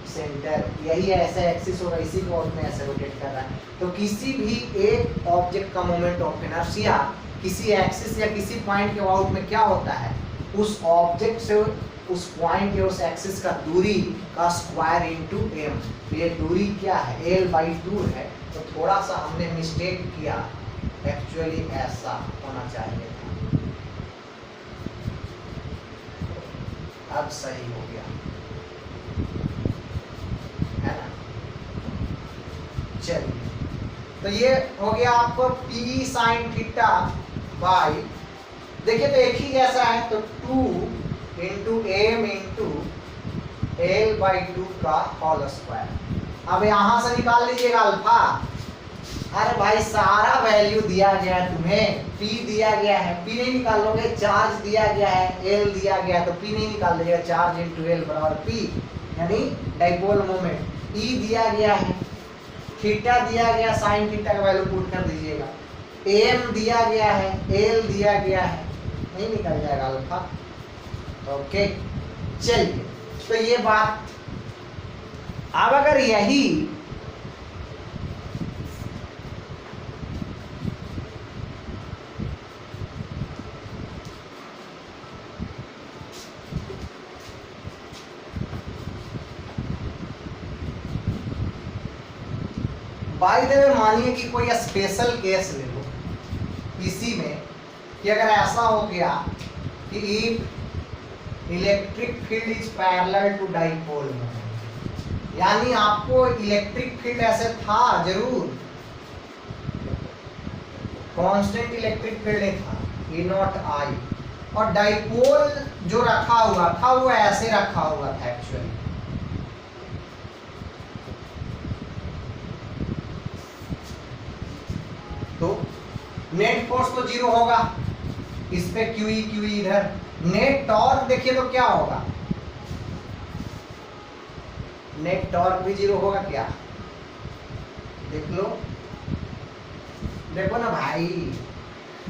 सेंटर, यही ऐसा एक्सिस होगा, इसी को में ऐसे रोटेट कर रहा है। तो किसी भी एक ऑब्जेक्ट का मोमेंट ऑफ इनर्शिया किसी एक्सिस या किसी पॉइंट के अबाउट में क्या होता है, उस ऑब्जेक्ट से उस पॉइंट या उस एक्सिस का दूरी का स्क्वायर इनटू m। ये दूरी क्या है, l/2 है, तो थोड़ा सा हमने मिस्टेक किया, एक्चुअली ऐसा होना चाहिए था, अब सही हो गया है ना। चलिए, तो ये हो गया आपको P sin थीटा बाई, देखिए तो एक ही जैसा है, तो 2 इंटू m इंटू l/2 का होल स्क्वायर। अब यहाँ से निकाल लीजिएगा अल्फा। अरे भाई सारा वैल्यू दिया गया है तुम्हें, P दिया गया है, P नहीं निकालोगे, चार्ज दिया गया है, L दिया गया है, तो P नहीं निकाल लीजिएगा, चार्ज इंटू L बराबर P, यानी डाइपोल मोमेंट। E दिया गया है, थीटा दिया गया, साइन थीटा का वैल्यू पुट कर दीजिएगा, m दिया गया है, l दिया गया है, नहीं निकल जाएगा अल्फा। ओके, चलिए, तो ये बात। अब अगर यही बाय द वे मानिए कि कोई स्पेशल केस ले लो इसी में, कि अगर ऐसा हो गया कि electric field is parallel to dipole moment, यानी आपको इलेक्ट्रिक फील्ड ऐसे था जरूर, कांस्टेंट इलेक्ट्रिक फील्ड था E नॉट आई, और डाइपोल जो रखा हुआ था वो ऐसे रखा हुआ था एक्चुअली। तो नेट फोर्स तो जीरो होगा, इस पे क्यूई क्यूई इधर। नेट टॉर्क देखिए तो क्या होगा, नेट टॉर्क भी जीरो होगा क्या, देख लो, देखो ना भाई,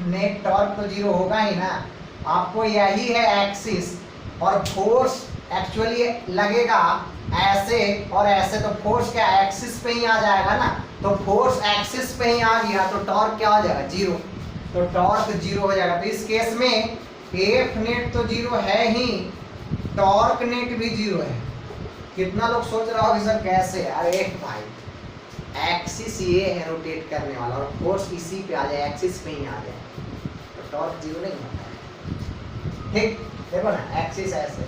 नेट टॉर्क तो जीरो होगा ही ना। आपको यही है एक्सिस, और फोर्स एक्चुअली लगेगा ऐसे और ऐसे, तो फोर्स क्या एक्सिस पे ही आ जाएगा ना। तो फोर्स एक्सिस पे ही आ गया तो टॉर्क क्या हो जाएगा, जीरो। तो टॉर्क जीरो हो जाएगा। तो इस केस में एफ नेट तो जीरो है ही, टॉर्क नेट भी जीरो है। कितना लोग सोच रहा होगा सर कैसे, अरे भाई एक्सिस ये है रोटेट करने वाला, और फोर्स इसी पे आ जाए, एक्सिस पे ही आ जाए, तो टॉर्क जीरो नहीं होता है। ठीक, देखो ना, एक्सिस ऐसे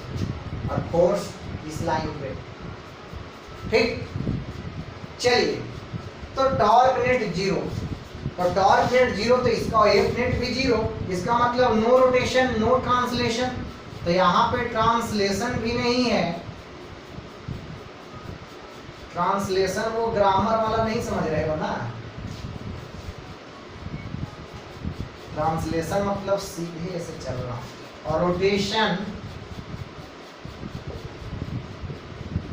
और फोर्स इस लाइन पे। ठीक, चलिए, तो टॉर्क नेट जीरो, तो टॉर्क नेट जीरो, तो इसका एफ नेट भी जीरो। इसका मतलब नो रोटेशन नो ट्रांसलेशन, तो यहाँ पे ट्रांसलेशन भी नहीं है। ट्रांसलेशन वो ग्रामर वाला नहीं समझ रहे हो ना, ट्रांसलेशन मतलब सीधे ऐसे चलना, और रोटेशन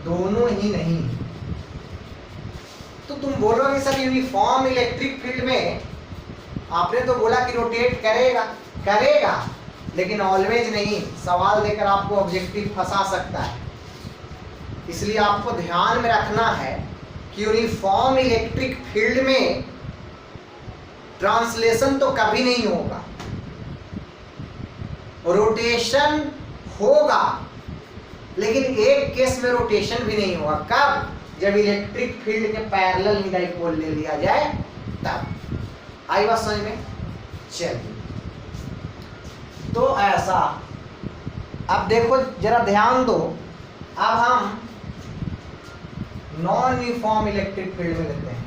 दोनों ही नहीं। तो तुम बोलोगे सर यूनिफॉर्म इलेक्ट्रिक फील्ड में आपने तो बोला कि रोटेट करेगा, करेगा, लेकिन ऑलवेज नहीं। सवाल देकर आपको ऑब्जेक्टिव फंसा सकता है, इसलिए आपको ध्यान में रखना है कि यूनिफॉर्म इलेक्ट्रिक फील्ड में ट्रांसलेशन तो कभी नहीं होगा, रोटेशन होगा, लेकिन एक केस में रोटेशन भी नहीं होगा। कब? जब इलेक्ट्रिक फील्ड के पैरेलल ही डाइपोल ले लिया जाए तब। आई बात समझ में? चलिए, तो ऐसा। अब देखो जरा ध्यान दो, अब हम नॉन यूनिफॉर्म इलेक्ट्रिक फील्ड में लेते हैं।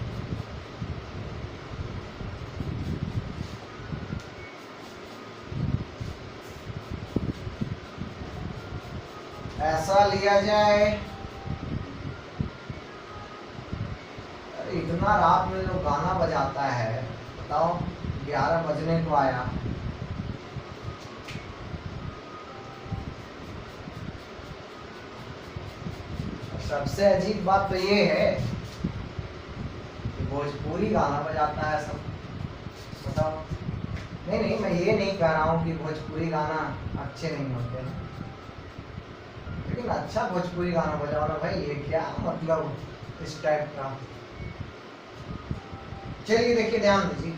ऐसा लिया जाए, इतना रात में लोग गाना बजाता है, बताओ 11 बजने को आया। सबसे अजीब बात तो ये है कि भोजपुरी गाना बजाता है सब, बताओ। नहीं, मैं ये नहीं कह रहा हूँ कि भोजपुरी गाना अच्छे नहीं होते हैं, लेकिन अच्छा भोजपुरी गाना बजाओ ना भाई, ये क्या मतलब इस टाइप का। चलिए देखिए, ध्यान दीजिए,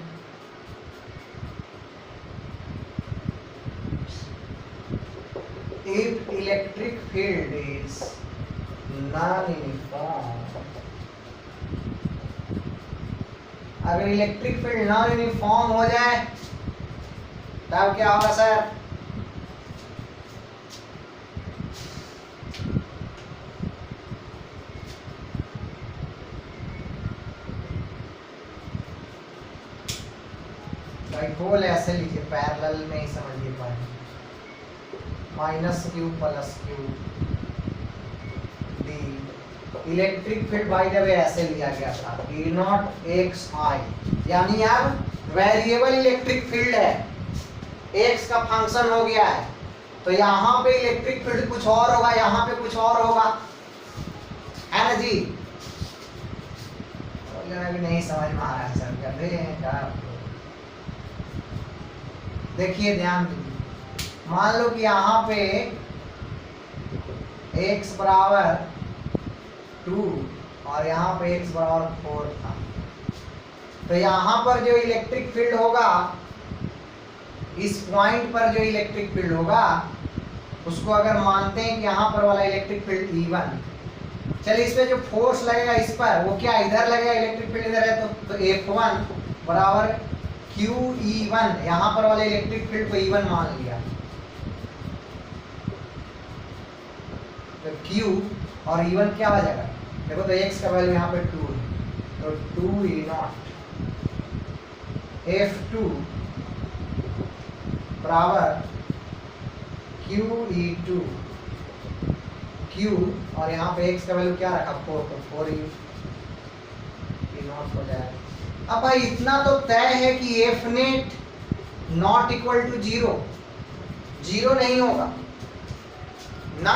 if electric field is non-uniform, अगर इलेक्ट्रिक फील्ड नॉन यूनिफॉर्म हो जाए तब क्या होगा सर? डाइपोल ऐसे लिखिए, पैरेलल में ही समझिए पाए, minus Q plus Q D. Electric field by the way ऐसे लिया गया था, E नॉट एक्स आई, यानी अब वेरिएबल इलेक्ट्रिक फील्ड है, एक्स का फंक्शन हो गया है। तो यहाँ पे इलेक्ट्रिक फील्ड कुछ और होगा, यहाँ पे कुछ और होगा, है ना जी? अभी नहीं समझ में आ रहा है सर, कर रहे हैं क्या? देखिए ध्यान दीजिए, मान लो कि यहाँ पे x बराबर 2 और यहाँ पे x बराबर 4 था, तो यहाँ पर जो इलेक्ट्रिक फील्ड होगा, इस पॉइंट पर जो इलेक्ट्रिक फील्ड होगा, उसको अगर मानते हैं कि यहाँ पर वाला इलेक्ट्रिक फील्ड E1, चलिए इस पे जो फोर्स लगेगा इस पर, वो क्या इधर लगेगा, इलेक्ट्रिक फील्ड इधर है, तो F1 बराबर QE1, यहाँ पर वाले इलेक्ट्रिक फील्ड को E1 मान लिया, तो Q और E1 क्या हो जाएगा? देखो तो x का वैल्यू यहाँ पे 2 है, तो 2E0 F2 बराबर QE2 Q, और यहाँ पे x का वैल्यू क्या रखा 4, तो 4E नॉट हो जाएगा। अब भाई इतना तो तय है कि F net not equal to 0, 0 नहीं होगा ना,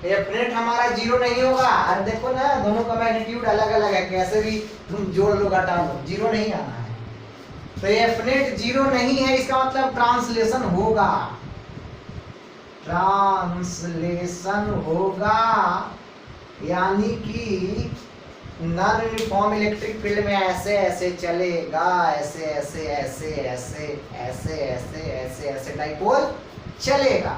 F नेट हमारा 0 नहीं होगा। अरे देखो ना, दोनों का मैग्नीट्यूड अलग अलग है, कैसे भी तुम जोड़ लो घटा लो, 0 नहीं आना है। तो F नेट 0 नहीं है, इसका मतलब ट्रांसलेशन होगा, ट्रांसलेशन होगा, यानी कि नॉन यूनिफॉर्म इलेक्ट्रिक फील्ड में ऐसे ऐसे चलेगा, ऐसे ऐसे ऐसे ऐसे ऐसे ऐसे ऐसे ऐसे डाइपोल चलेगा।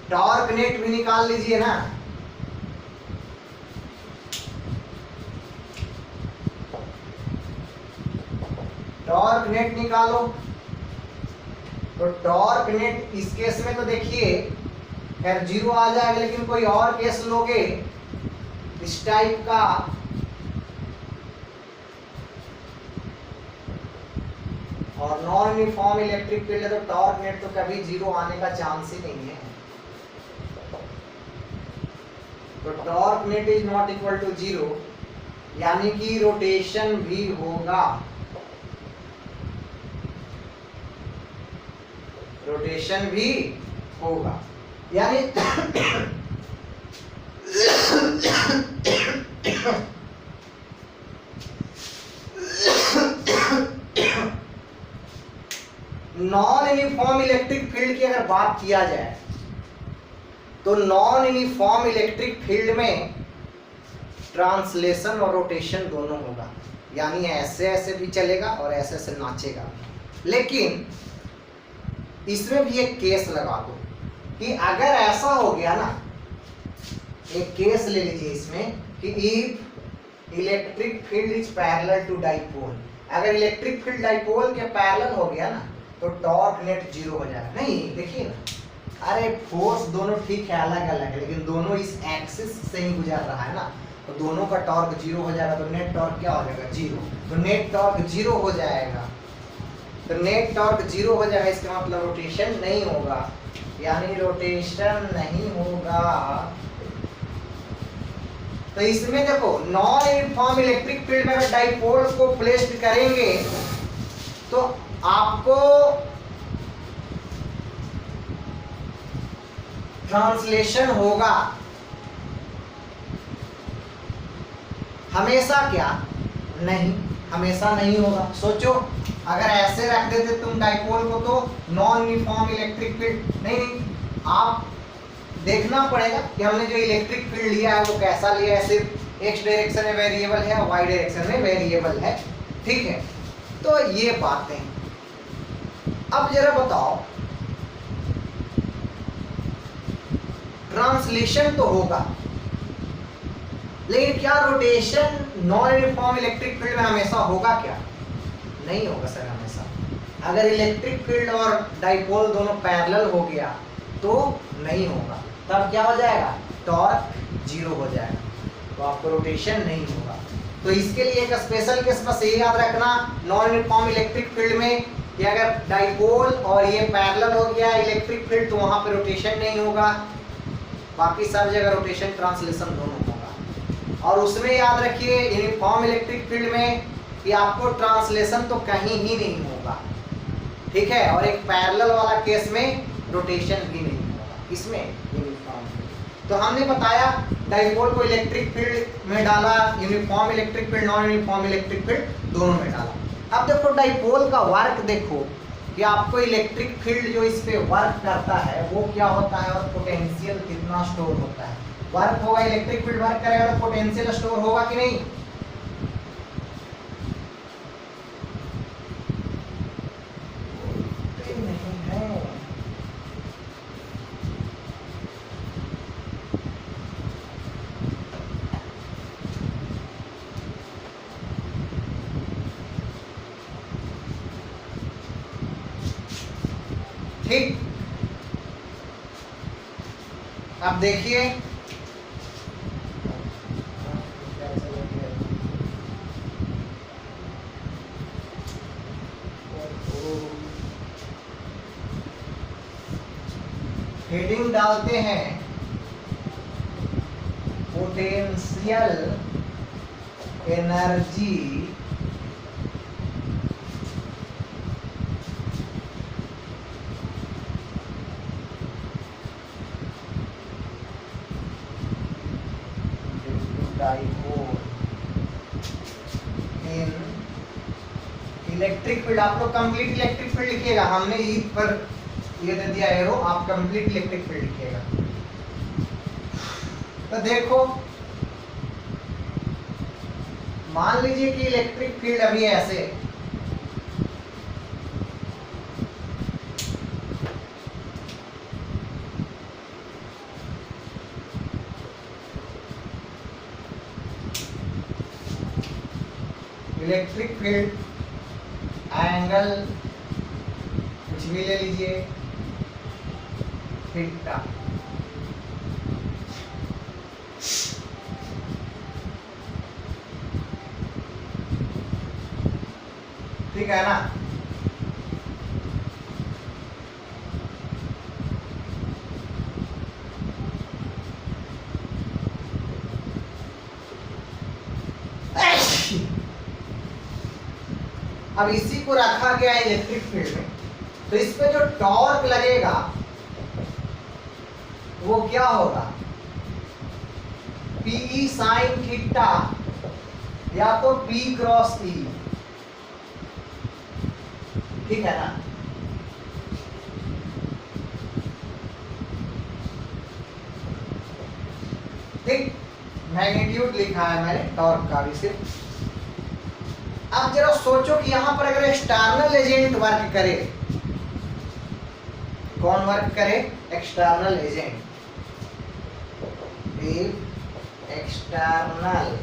टॉर्क नेट भी निकाल लीजिए ना, टॉर्क नेट निकालो। तो टॉर्क नेट इस केस में तो देखिए खैर 0 आ जाएगा, लेकिन कोई और केस लोगे इस टाइप का, और नॉन यूनिफॉर्म इलेक्ट्रिक फील्ड है तो टॉर्क नेट तो कभी 0 आने का चांस ही नहीं है। तो torque net is not equal to 0, यानी कि रोटेशन भी होगा, रोटेशन भी होगा, यानी नॉन यूनिफॉर्म इलेक्ट्रिक फील्ड की अगर बात किया जाए तो नॉन यूनिफॉर्म इलेक्ट्रिक फील्ड में ट्रांसलेशन और रोटेशन दोनों होगा, यानी ऐसे ऐसे भी चलेगा और ऐसे ऐसे नाचेगा। लेकिन इसमें भी एक केस लगा दो कि अगर ऐसा हो गया ना, एक केस ले लीजिए इसमें कि if electric field is parallel to dipole, अगर इलेक्ट्रिक फील्ड डाइपोल के पैरेलल हो गया ना तो टॉर्क नेट 0 हो जाएगा। नहीं देखिए ना, अरे फोर्स दोनों ठीक है, अलग अलग है, लेकिन दोनों इस एक्सिस से ही गुजर रहा है ना, तो दोनों का टॉर्क 0 हो जाएगा, तो नेट टॉर्क क्या हो जाएगा 0, तो नेट टॉर्क 0 हो जाएगा। तो नेट टॉर्क 0 हो जाएगा, इसका मतलब रोटेशन नहीं होगा, यानी रोटेशन नहीं होगा। तो इसमें देखो नॉन यूनिफॉर्म इलेक्ट्रिक फील्ड में अगर डाइपोल को प्लेस्ड करेंगे तो आपको ट्रांसलेशन होगा, हमेशा क्या नहीं, हमेशा नहीं होगा। सोचो अगर ऐसे रख देते तुम डाइपोल को तो नॉन यूनिफॉर्म इलेक्ट्रिक फील्ड नहीं, आप देखना पड़ेगा कि हमने जो इलेक्ट्रिक फील्ड लिया है वो कैसा लिया है, सिर्फ एक्स डायरेक्शन में वेरिएबल है, वाई डायरेक्शन में वेरिएबल है, ठीक है। तो ये बातें, अब जरा बताओ ट्रांसलेशन तो होगा, लेकिन क्या rotation non uniform electric field में हमेशा होगा? क्या नहीं होगा सर हमेशा। अगर इलेक्ट्रिक फील्ड और डाइपोल दोनों पैरेलल हो गया तो नहीं होगा, तब क्या हो जाएगा टॉर्क 0 हो जाएगा, तो आपको रोटेशन नहीं होगा। तो इसके लिए एक स्पेशल केस बस ये याद रखना नॉन यूनिफॉर्म इलेक्ट्रिक फील्ड में कि अगर डाइपोल और ये पैरेलल हो गया इलेक्ट्रिक फील्ड तो वहां पे रोटेशन नहीं होगा, बाकी सब जगह रोटेशन ट्रांसलेशन दोनों होगा। और उसमें याद रखिए यूनिफॉर्म इलेक्ट्रिक फील्ड में कि आपको ट्रांसलेशन तो कहीं ही नहीं होगा, ठीक है। और एक पैरेलल वाला केस में रोटेशन भी नहीं होगा, इसमें यूनिफॉर्म। तो हमने बताया डाइपोल को इलेक्ट्रिक फील्ड में डाला, uniform electric field non uniform electric field दोनों में डाला। अब देखो डाइपोल का वर्क देखो कि आपको इलेक्ट्रिक फील्ड जो इस पे वर्क करता है वो क्या होता है और पोटेंशियल कितना स्टोर होता है। वर्क होगा, इलेक्ट्रिक फील्ड वर्क करेगा तो पोटेंशियल स्टोर होगा कि नहीं? ठीक, अब देखिए हेडिंग डालते हैं पोटेंशियल एनर्जी डाइपोल इन इलेक्ट्रिक फील्ड। आप लोग कंप्लीट इलेक्ट्रिक फील्ड लिखिएगा, हमने ई पर ये दे दिया एरो, आप कंप्लीट इलेक्ट्रिक फील्ड लिखिएगा। तो देखो मान लीजिए कि इलेक्ट्रिक फील्ड अभी ऐसे इलेक्ट्रिक फील्ड एंगल कुछ भी ले लीजिए थीटा, ठीक है ना। अब इसी को रखा गया है इलेक्ट्रिक फील्ड में, तो इस पे जो टॉर्क लगेगा वो क्या होगा, पी साइन थीटा या तो P क्रॉस E, ठीक है ना। ठीक, मैग्नीट्यूड लिखा है मैंने टॉर्क का भी सिर्फ। अब जरा सोचो कि यहां पर अगर एक्सटर्नल एजेंट वर्क करे, कौन वर्क करे, external agent. External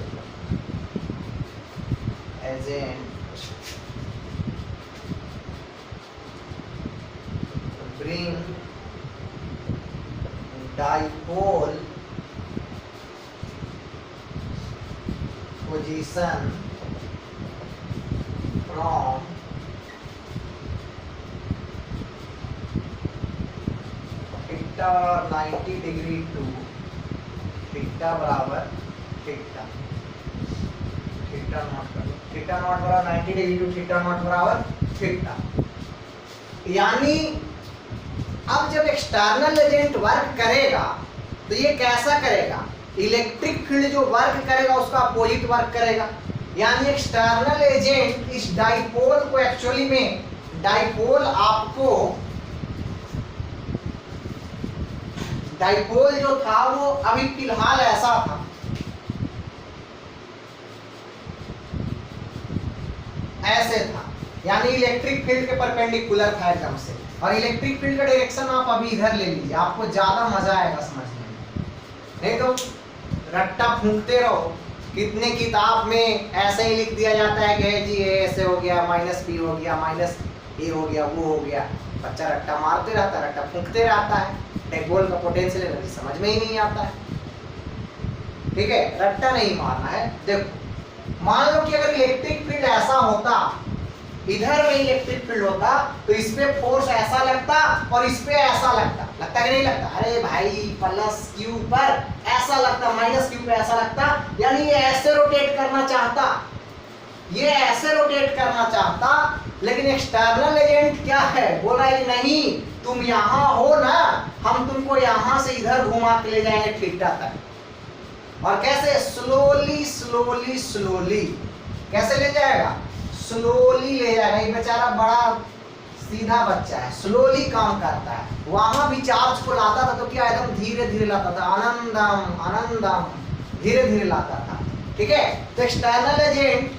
agent bring dipole position from theta 90 degree to theta बराबर theta, theta नॉट बराबर 90 डिग्री टू theta नॉट बराबर theta। यानी अब जब एक्सटर्नल एजेंट वर्क करेगा तो ये कैसा करेगा, इलेक्ट्रिक फील्ड जो वर्क करेगा उसका अपोजिट वर्क करेगा। यानी एक्सटर्नल एजेंट इस डाइपोल को एक्चुअली में, डाइपोल आपको, डाइपोल जो था वो अभी फिलहाल ऐसा था, ऐसे था, यानी इलेक्ट्रिक फील्ड के परपेंडिकुलर था एकदम से। और इलेक्ट्रिक फील्ड का डायरेक्शन आप अभी इधर ले लीजिए, आपको ज्यादा मजा आएगा समझने में। नहीं तो रट्टा फूंकते रहो, कितने किताब में ऐसे ही लिख दिया जाता है कि जी ए ऐसे हो गया, माइनस बी हो गया, माइनस ए हो गया, वो हो गया। बच्चा रट्टा मारते रहता है, रट्टा फूंकते रहता है, डाइपोल का पोटेंशियल एनर्जी समझ में ही नहीं आता है। ठीक है, रट्टा नहीं मारना है। देखो मान लो कि अगर इलेक्ट्रिक फील्ड ऐसा होता, इधर में इलेक्ट्रिक फील्ड होता, तो इस पे फोर्स ऐसा लगता और इस पे ऐसा लगता, लगता कि नहीं लगता, अरे भाई प्लस क्यू पर ऐसा लगता, माइनस क्यू पे ऐसा लगता। यानी ये ऐसे रोटेट करना चाहता, ये ऐसे रोटेट करना चाहता, लेकिन एक्सटर्नल एजेंट क्या है, बोला है नहीं तुम यहाँ हो ना, हम तुमको यहाँ से इधर घुमा के ले जाएंगे थीटा तक। और कैसे, स्लोली स्लोली स्लोली, कैसे ले जाएगा, स्लोली ले जाएगा। ये बेचारा बड़ा सीधा बच्चा है, स्लोली काम करता है। वहां भी चार्ज को लाता था तो क्या एकदम धीरे धीरे लाता था, आनंदम आनंदम, धीरे धीरे लाता था। ठीक है, तो एक्सटर्नल एजेंट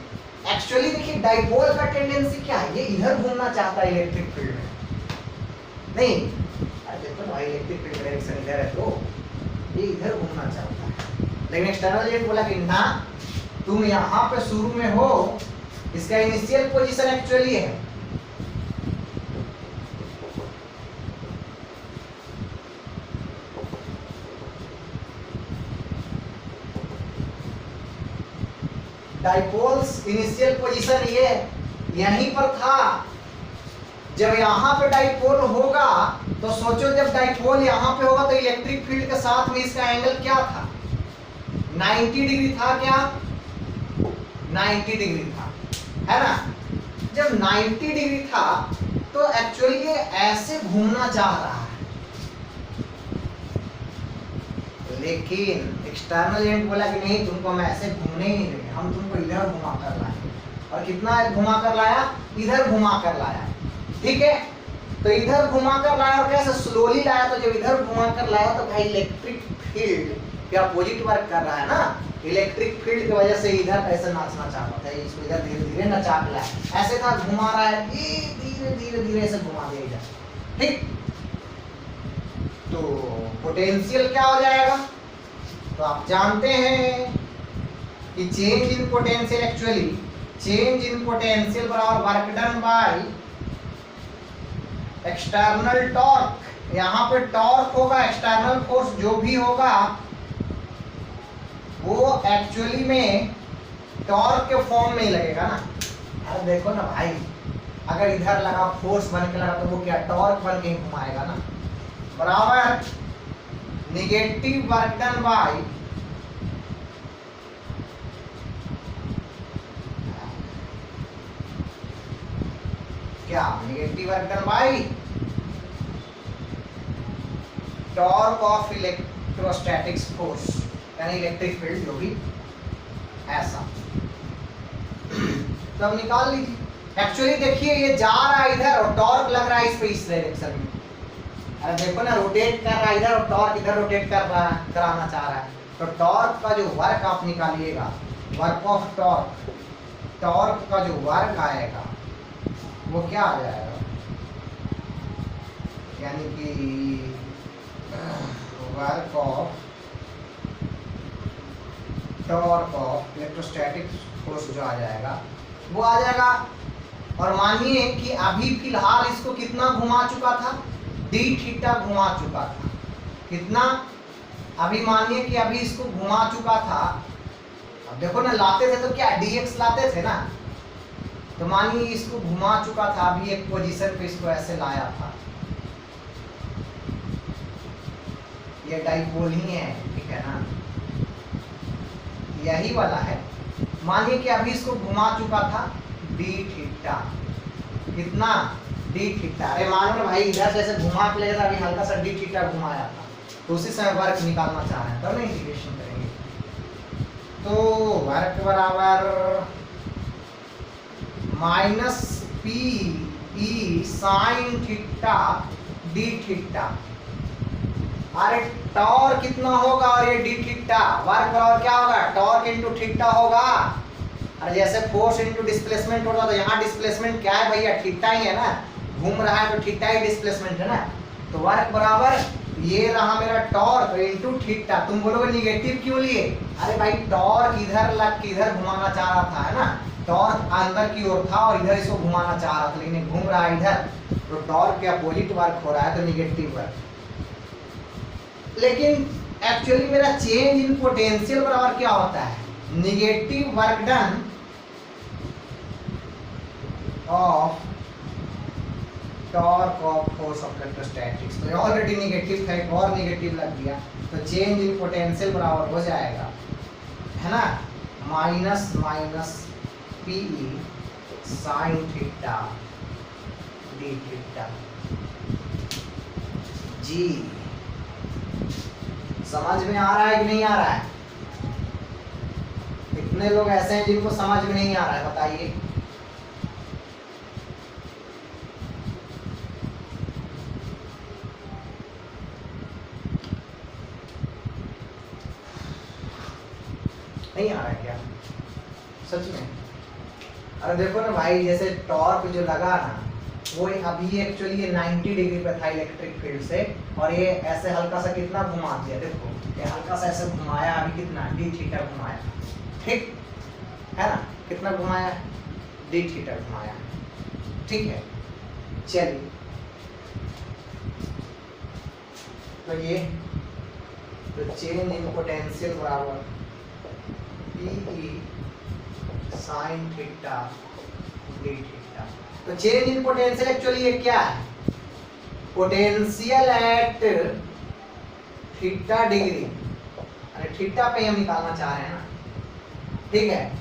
एक्चुअली देखिए डाइपोल का टेंडेंसी क्या है, ये इधर घूमना चाहता है इलेक्ट्रिक फील्ड में, नहीं अरे देखो भाई इलेक्ट्रिक फील्ड डायरेक्शन इधर है तो ये इधर घूमना चाहता है। लेकिन एक्सटर्नल एजेंट बोला कि ना तुम यहाँ पे शुरू में हो, इसका इनिशियल पोजीशन एक्चुअली है डाइपोल्स इनिशियल पोजीशन ये यहीं पर था। जब यहाँ पे डाइपोल होगा तो सोचो जब डाइपोल यहाँ पे होगा तो इलेक्ट्रिक फील्ड के साथ में इसका एंगल क्या था, 90 डिग्री था क्या, 90 डिग्री था, है ना। जब 90 डिग्री था तो एक्चुअली ये ऐसे घूमना चाह रहा है, लेकिन एक्सटर्नल एजेंट बोला कि नहीं, तुमको हम ऐसे घूमने ही नहीं देंगे, हम तुमको इधर घुमा कर लाए। और कितना घुमा कर लाया, इधर घुमा कर लाया, ठीक है। तो इधर घुमा कर लाया और कैसे स्लोली लाया, तो जब इधर घुमा कर लाया तो भाई इलेक्ट्रिक फील्ड क्या अपोजिट वर्क कर रहा है ना, इलेक्ट्रिक फील्ड की वजह से इधर ऐसे नाचना चाहता था, इसको इधर धीरे धीरे नचा के लाया, ऐसे था घुमा रहा है, धीरे धीरे धीरे ऐसे घुमा दिया इधर, ठीक। तो पोटेंशियल क्या हो जाएगा, तो आप जानते हैं कि change in potential, actually change in potential बराबर work done by external torque. यहाँ पे टॉर्क होगा, एक्सटर्नल फोर्स जो भी होगा वो एक्चुअली में टॉर्क के फॉर्म में ही लगेगा ना। अरे देखो ना भाई, अगर इधर लगा फोर्स बन के लगा तो वो क्या टॉर्क बन के ही घुमाएगा ना, बराबर नेगेटिव वर्क डन बाय क्या, negative work done bye torque of electrostatics force, यानी इलेक्ट्रिक फील्ड जो भी ऐसा। तो अब निकाल लीजिए। एक्चुअली देखिए ये जा रहा है इधर और टॉर्क लग रहा है इस पे, इस डायरेक्शन में। अरे देखो ना, रोटेट कर रहा है इधर और टॉर्क इधर रोटेट कर रहा है, कराना चाह रहा है। तो टॉर्क का जो वर्क आप निकालिएगा, वर्क ऑफ टॉर्क, टॉर्क का जो वर्क आएगा वो क्या आ जाएगा, यानी कि work of torque of electrostatic force जो आ जाएगा वो आ जाएगा। और मानिए कि अभी फिलहाल इसको कितना घुमा चुका था, डी थीटा घुमा चुका था, कितना, अभी मानिए कि अभी इसको घुमा चुका था। अब देखो ना, लाते थे तो क्या dx लाते थे ना, तो मानिए इसको घुमा चुका था, अभी एक पोजीशन पे इसको ऐसे लाया था, ये डाइपोल ही है, ठीक है ना, यही वाला है। मानिए कि अभी इसको घुमा चुका था डी थीटा, कितना, डी थीटा। अरे मानो ना भाई, इधर से ऐसे घुमा के ले था, अभी हल्का सा डी थीटा घुमाया था, तो उसी समय वर्क निकालना चाह रहे हैं, तब नहीं इंटीग्रेशन करेंगे। तो वर्क बराबर minus P E sine theta D theta. अरे टॉर्क कितना होगा और ये डी थीटा, वर्क बराबर क्या होगा, टॉर्क इनटू थीटा होगा। अरे जैसे फोर्स इनटू डिस्प्लेसमेंट होता, तो यहाँ डिस्प्लेसमेंट क्या है भैया, थीटा ही है ना, घूम रहा है तो थीटा ही डिस्प्लेसमेंट है ना। तो वर्क बराबर ये रहा मेरा टॉर्क इनटू थीटा। तुम बोलोगे निगेटिव क्यों लिए, अरे भाई टॉर्क इधर लग के इधर घुमाना चाह रहा था, है ना, टॉर्क अंदर की ओर था और इधर इसको घुमाना चाह रहा था, लेकिन घूम रहा है इधर, तो टॉर्क के अपोजिट वर्क हो रहा है, तो निगेटिव वर्क। लेकिन एक्चुअली मेरा चेंज इन पोटेंशियल बराबर क्या होता है, negative work done of torque of force of electrostatics. तो ऑलरेडी नेगेटिव है, और नेगेटिव लग गया, तो चेंज इन पोटेंशियल बराबर हो जाएगा, है ना, minus minus P E sine theta D theta जी। समझ में आ रहा है कि नहीं आ रहा है? कितने लोग ऐसे हैं जिनको समझ में नहीं आ रहा है, बताइए। नहीं आ रहा है क्या सच में? अरे देखो ना भाई, जैसे टॉर्क जो लगा ना, वो अभी एक्चुअली ये 90 डिग्री पे था इलेक्ट्रिक फील्ड से, और ये ऐसे हल्का सा कितना घुमा दिया, देखो ये हल्का सा ऐसे घुमाया, अभी कितना डी थीटा घुमाया, ठीक है ना, कितना घुमाया, डी थीटा घुमाया, ठीक है। चलिए, तो ये तो चेंज इन पोटेंशियल बराबर P sign theta D theta. तो चेंज इन पोटेंशियल एक्चुअली ये क्या है, पोटेंशियल एट थीटा डिग्री, अरे थीटा पे हम निकालना चाह रहे हैं ना, ठीक है,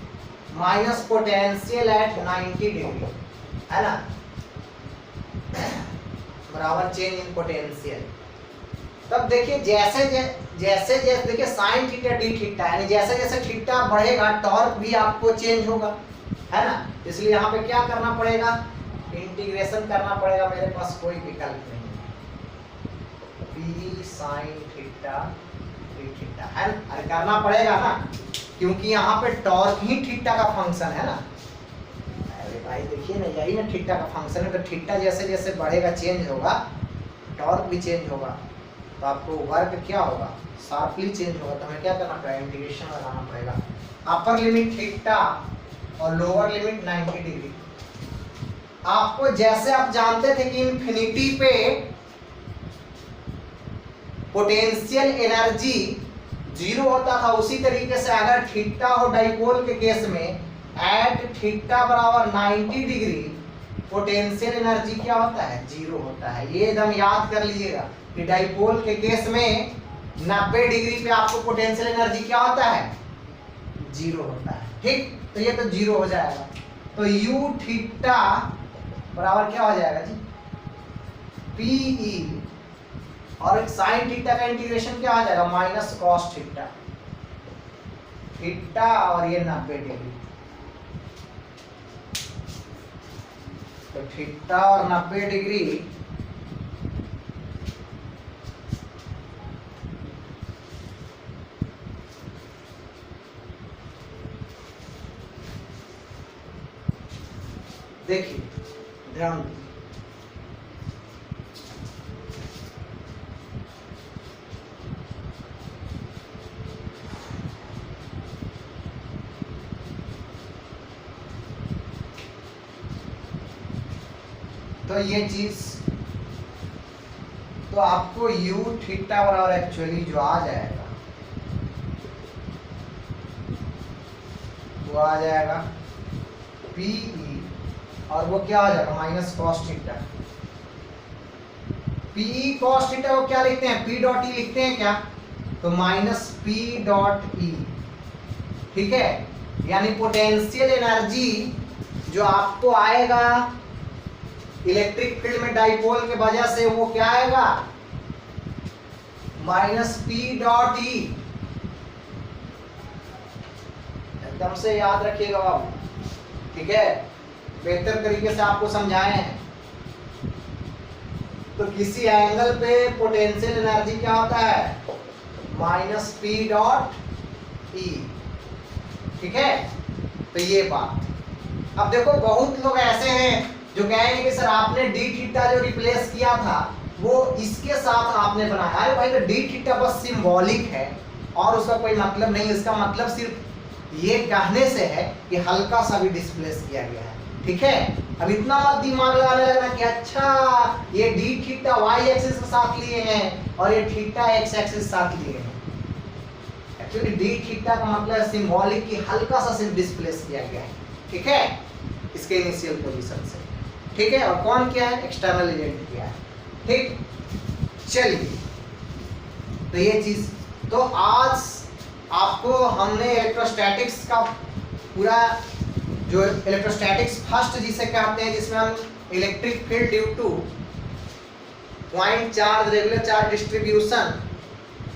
माइनस पोटेंशियल एट 90 डिग्री, है ना, बराबर चेंज इन पोटेंशियल। तब देखिए जैसे जैसे देखिए साइन थीटा डी थीटा, यानी जैसे जैसे थीटा बढ़ेगा टॉर्क भी आपको चेंज होगा, है ना। इसलिए यहाँ पे क्या करना पड़ेगा, इंटीग्रेशन करना पड़ेगा, मेरे पास कोई विकल्प नहीं, P sign theta D theta, है ना, अरे करना पड़ेगा ना, क्योंकि यहाँ पे टॉर्क ही थीटा का फंक्शन है ना। अरे भाई देखिए ना, यही ना थीटा का फंक्शन है, तो थीटा जैसे जैसे बढ़ेगा चेंज होगा, टॉर्क भी चेंज होगा, तो आपको वर्क क्या होगा, शार्पली चेंज होगा। तो हमें क्या करना पड़ेगा, इंटीग्रेशन लगाना पड़ेगा। अपर लिमिट थीटा और लोअर लिमिट 90 डिग्री। आपको जैसे आप जानते थे कि इन्फिनिटी पे पोटेंशियल एनर्जी 0 होता था, उसी तरीके से अगर थीटा हो डाइपोल के केस में एट थीटा बराबर 90 डिग्री पोटेंशियल एनर्जी क्या होता है, 0 होता है। ये एकदम याद कर लीजिएगा कि डाइपोल के केस में 90 डिग्री पे आपको पोटेंशियल एनर्जी क्या होता है, 0 होता है, ठीक। तो ये तो 0 हो जाएगा, तो यू थीटा बराबर क्या हो जाएगा जी, पीई, और साइन थीटा का इंटीग्रेशन क्या हो जाएगा, माइनस कॉस थीटा, थीटा और ये 90 डिग्री, तो थीटा और 90 डिग्री देखिए ध्यान, तो ये चीज, तो आपको यू थीटा बराबर एक्चुअली जो आ जाएगा वो आ जाएगा पीई, और वो क्या आ जाएगा, minus cos theta. PE cos theta को क्या लिखते हैं, पी डॉट ई लिखते हैं क्या, तो माइनस पी डॉट ई, ठीक है। यानी पोटेंशियल एनर्जी जो आपको आएगा इलेक्ट्रिक फील्ड में डाइपोल के वजह से, वो क्या आएगा, माइनस पी डॉट ई। एकदम से याद रखिएगा बाबू, ठीक है, बेहतर तरीके से आपको समझाए हैं। तो किसी एंगल पे पोटेंशियल एनर्जी क्या होता है, माइनस पी डॉट ई, ठीक है। तो ये बात, अब देखो बहुत लोग ऐसे हैं जो कहेंगे कि सर आपने डी थीटा जो रिप्लेस किया था वो इसके साथ आपने बनाया। अरे भाई, तो डी थीटा बस सिंबॉलिक है और उसका कोई मतलब नहीं, इसका मतलब सिर्फ ये कहने से है कि हल्का सा भी डिस्प्लेस किया गया है, ठीक है। अब इतना मत दिमाग लगाने लगना कि अच्छा ये डी थीटा वाई एक्सिस के साथ लिए हैं और ये थीटा एक्स एक्सिस के साथ लिए हैं। एक्चुअली डी थीटा का मतलब सिंबॉलिक कि हल्का सा सिर्फ डिस्प्लेस किया गया है, ठीक है, इसके इनिशियल पोजीशन से, ठीक है। और कौन किया है, एक्सटर्नल एजेंट किया है, ठीक। चलिए, तो ये चीज, तो आज आपको हमने इलेक्ट्रोस्टैटिक्स का पूरा जो इलेक्ट्रोस्टैटिक्स फर्स्ट जिसे कहते हैं, जिसमें हम electric field due two point charge, regular charge distribution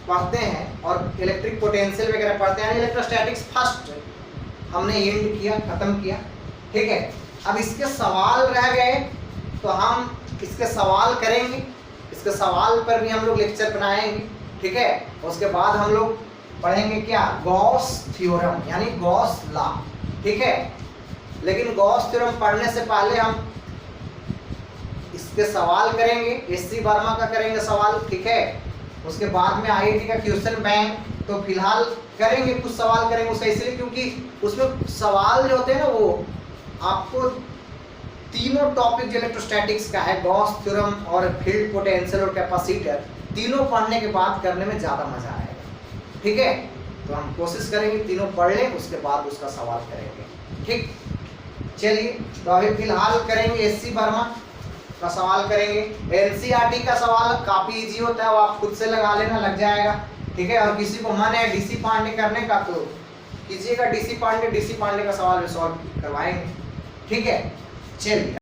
पढ़ते हैं और इलेक्ट्रिक पोटेंशियल वगैरह पढ़ते हैं। इलेक्ट्रोस्टैटिक्स फर्स्ट हमने एंड किया, खत्म किया, ठीक है। अब इसके सवाल रह गए तो हम इसके सवाल करेंगे, इसके सवाल पर भी हम लोग लेक्चर बनाएंगे, ठीक है। उसके बाद हम लोग पढ़ेंगे क्या, गॉस थ्योरम यानी गॉस लॉ, ठीक है। लेकिन गॉस थ्योरम पढ़ने से पहले हम इसके सवाल करेंगे, एससी वर्मा का करेंगे सवाल, ठीक है। उसके बाद में आईआईटी का क्वेश्चन बैंक, तो फिलहाल करेंगे कुछ सवाल करेंगे उसका, इसलिए क्योंकि उसमें सवाल जो होते हैं ना वो आपको तीनों टॉपिक जो इलेक्ट्रोस्टैटिक्स का है, गॉस थ्योरम और फील्ड पोटेंशियल और कैपेसिटर, तीनों पढ़ने के बाद करने में ज़्यादा मजा आएगा, ठीक है। तो हम कोशिश करेंगे तीनों पढ़ लें, उसके बाद उसका सवाल करेंगे, ठीक। चलिए, तो अभी फिलहाल करेंगे एससी वर्मा, का सवाल करेंगे। एनसीईआरटी का सवाल काफी इजी होता है, वो आप खुद से लगा लेना, लग जाएगा, ठीक है। और किसी को मन है डीसी पांडे करने का तो कीजिएगा, डीसी पांडे का सवाल भी सॉल्व करवाएंगे, ठीक है। चलिए।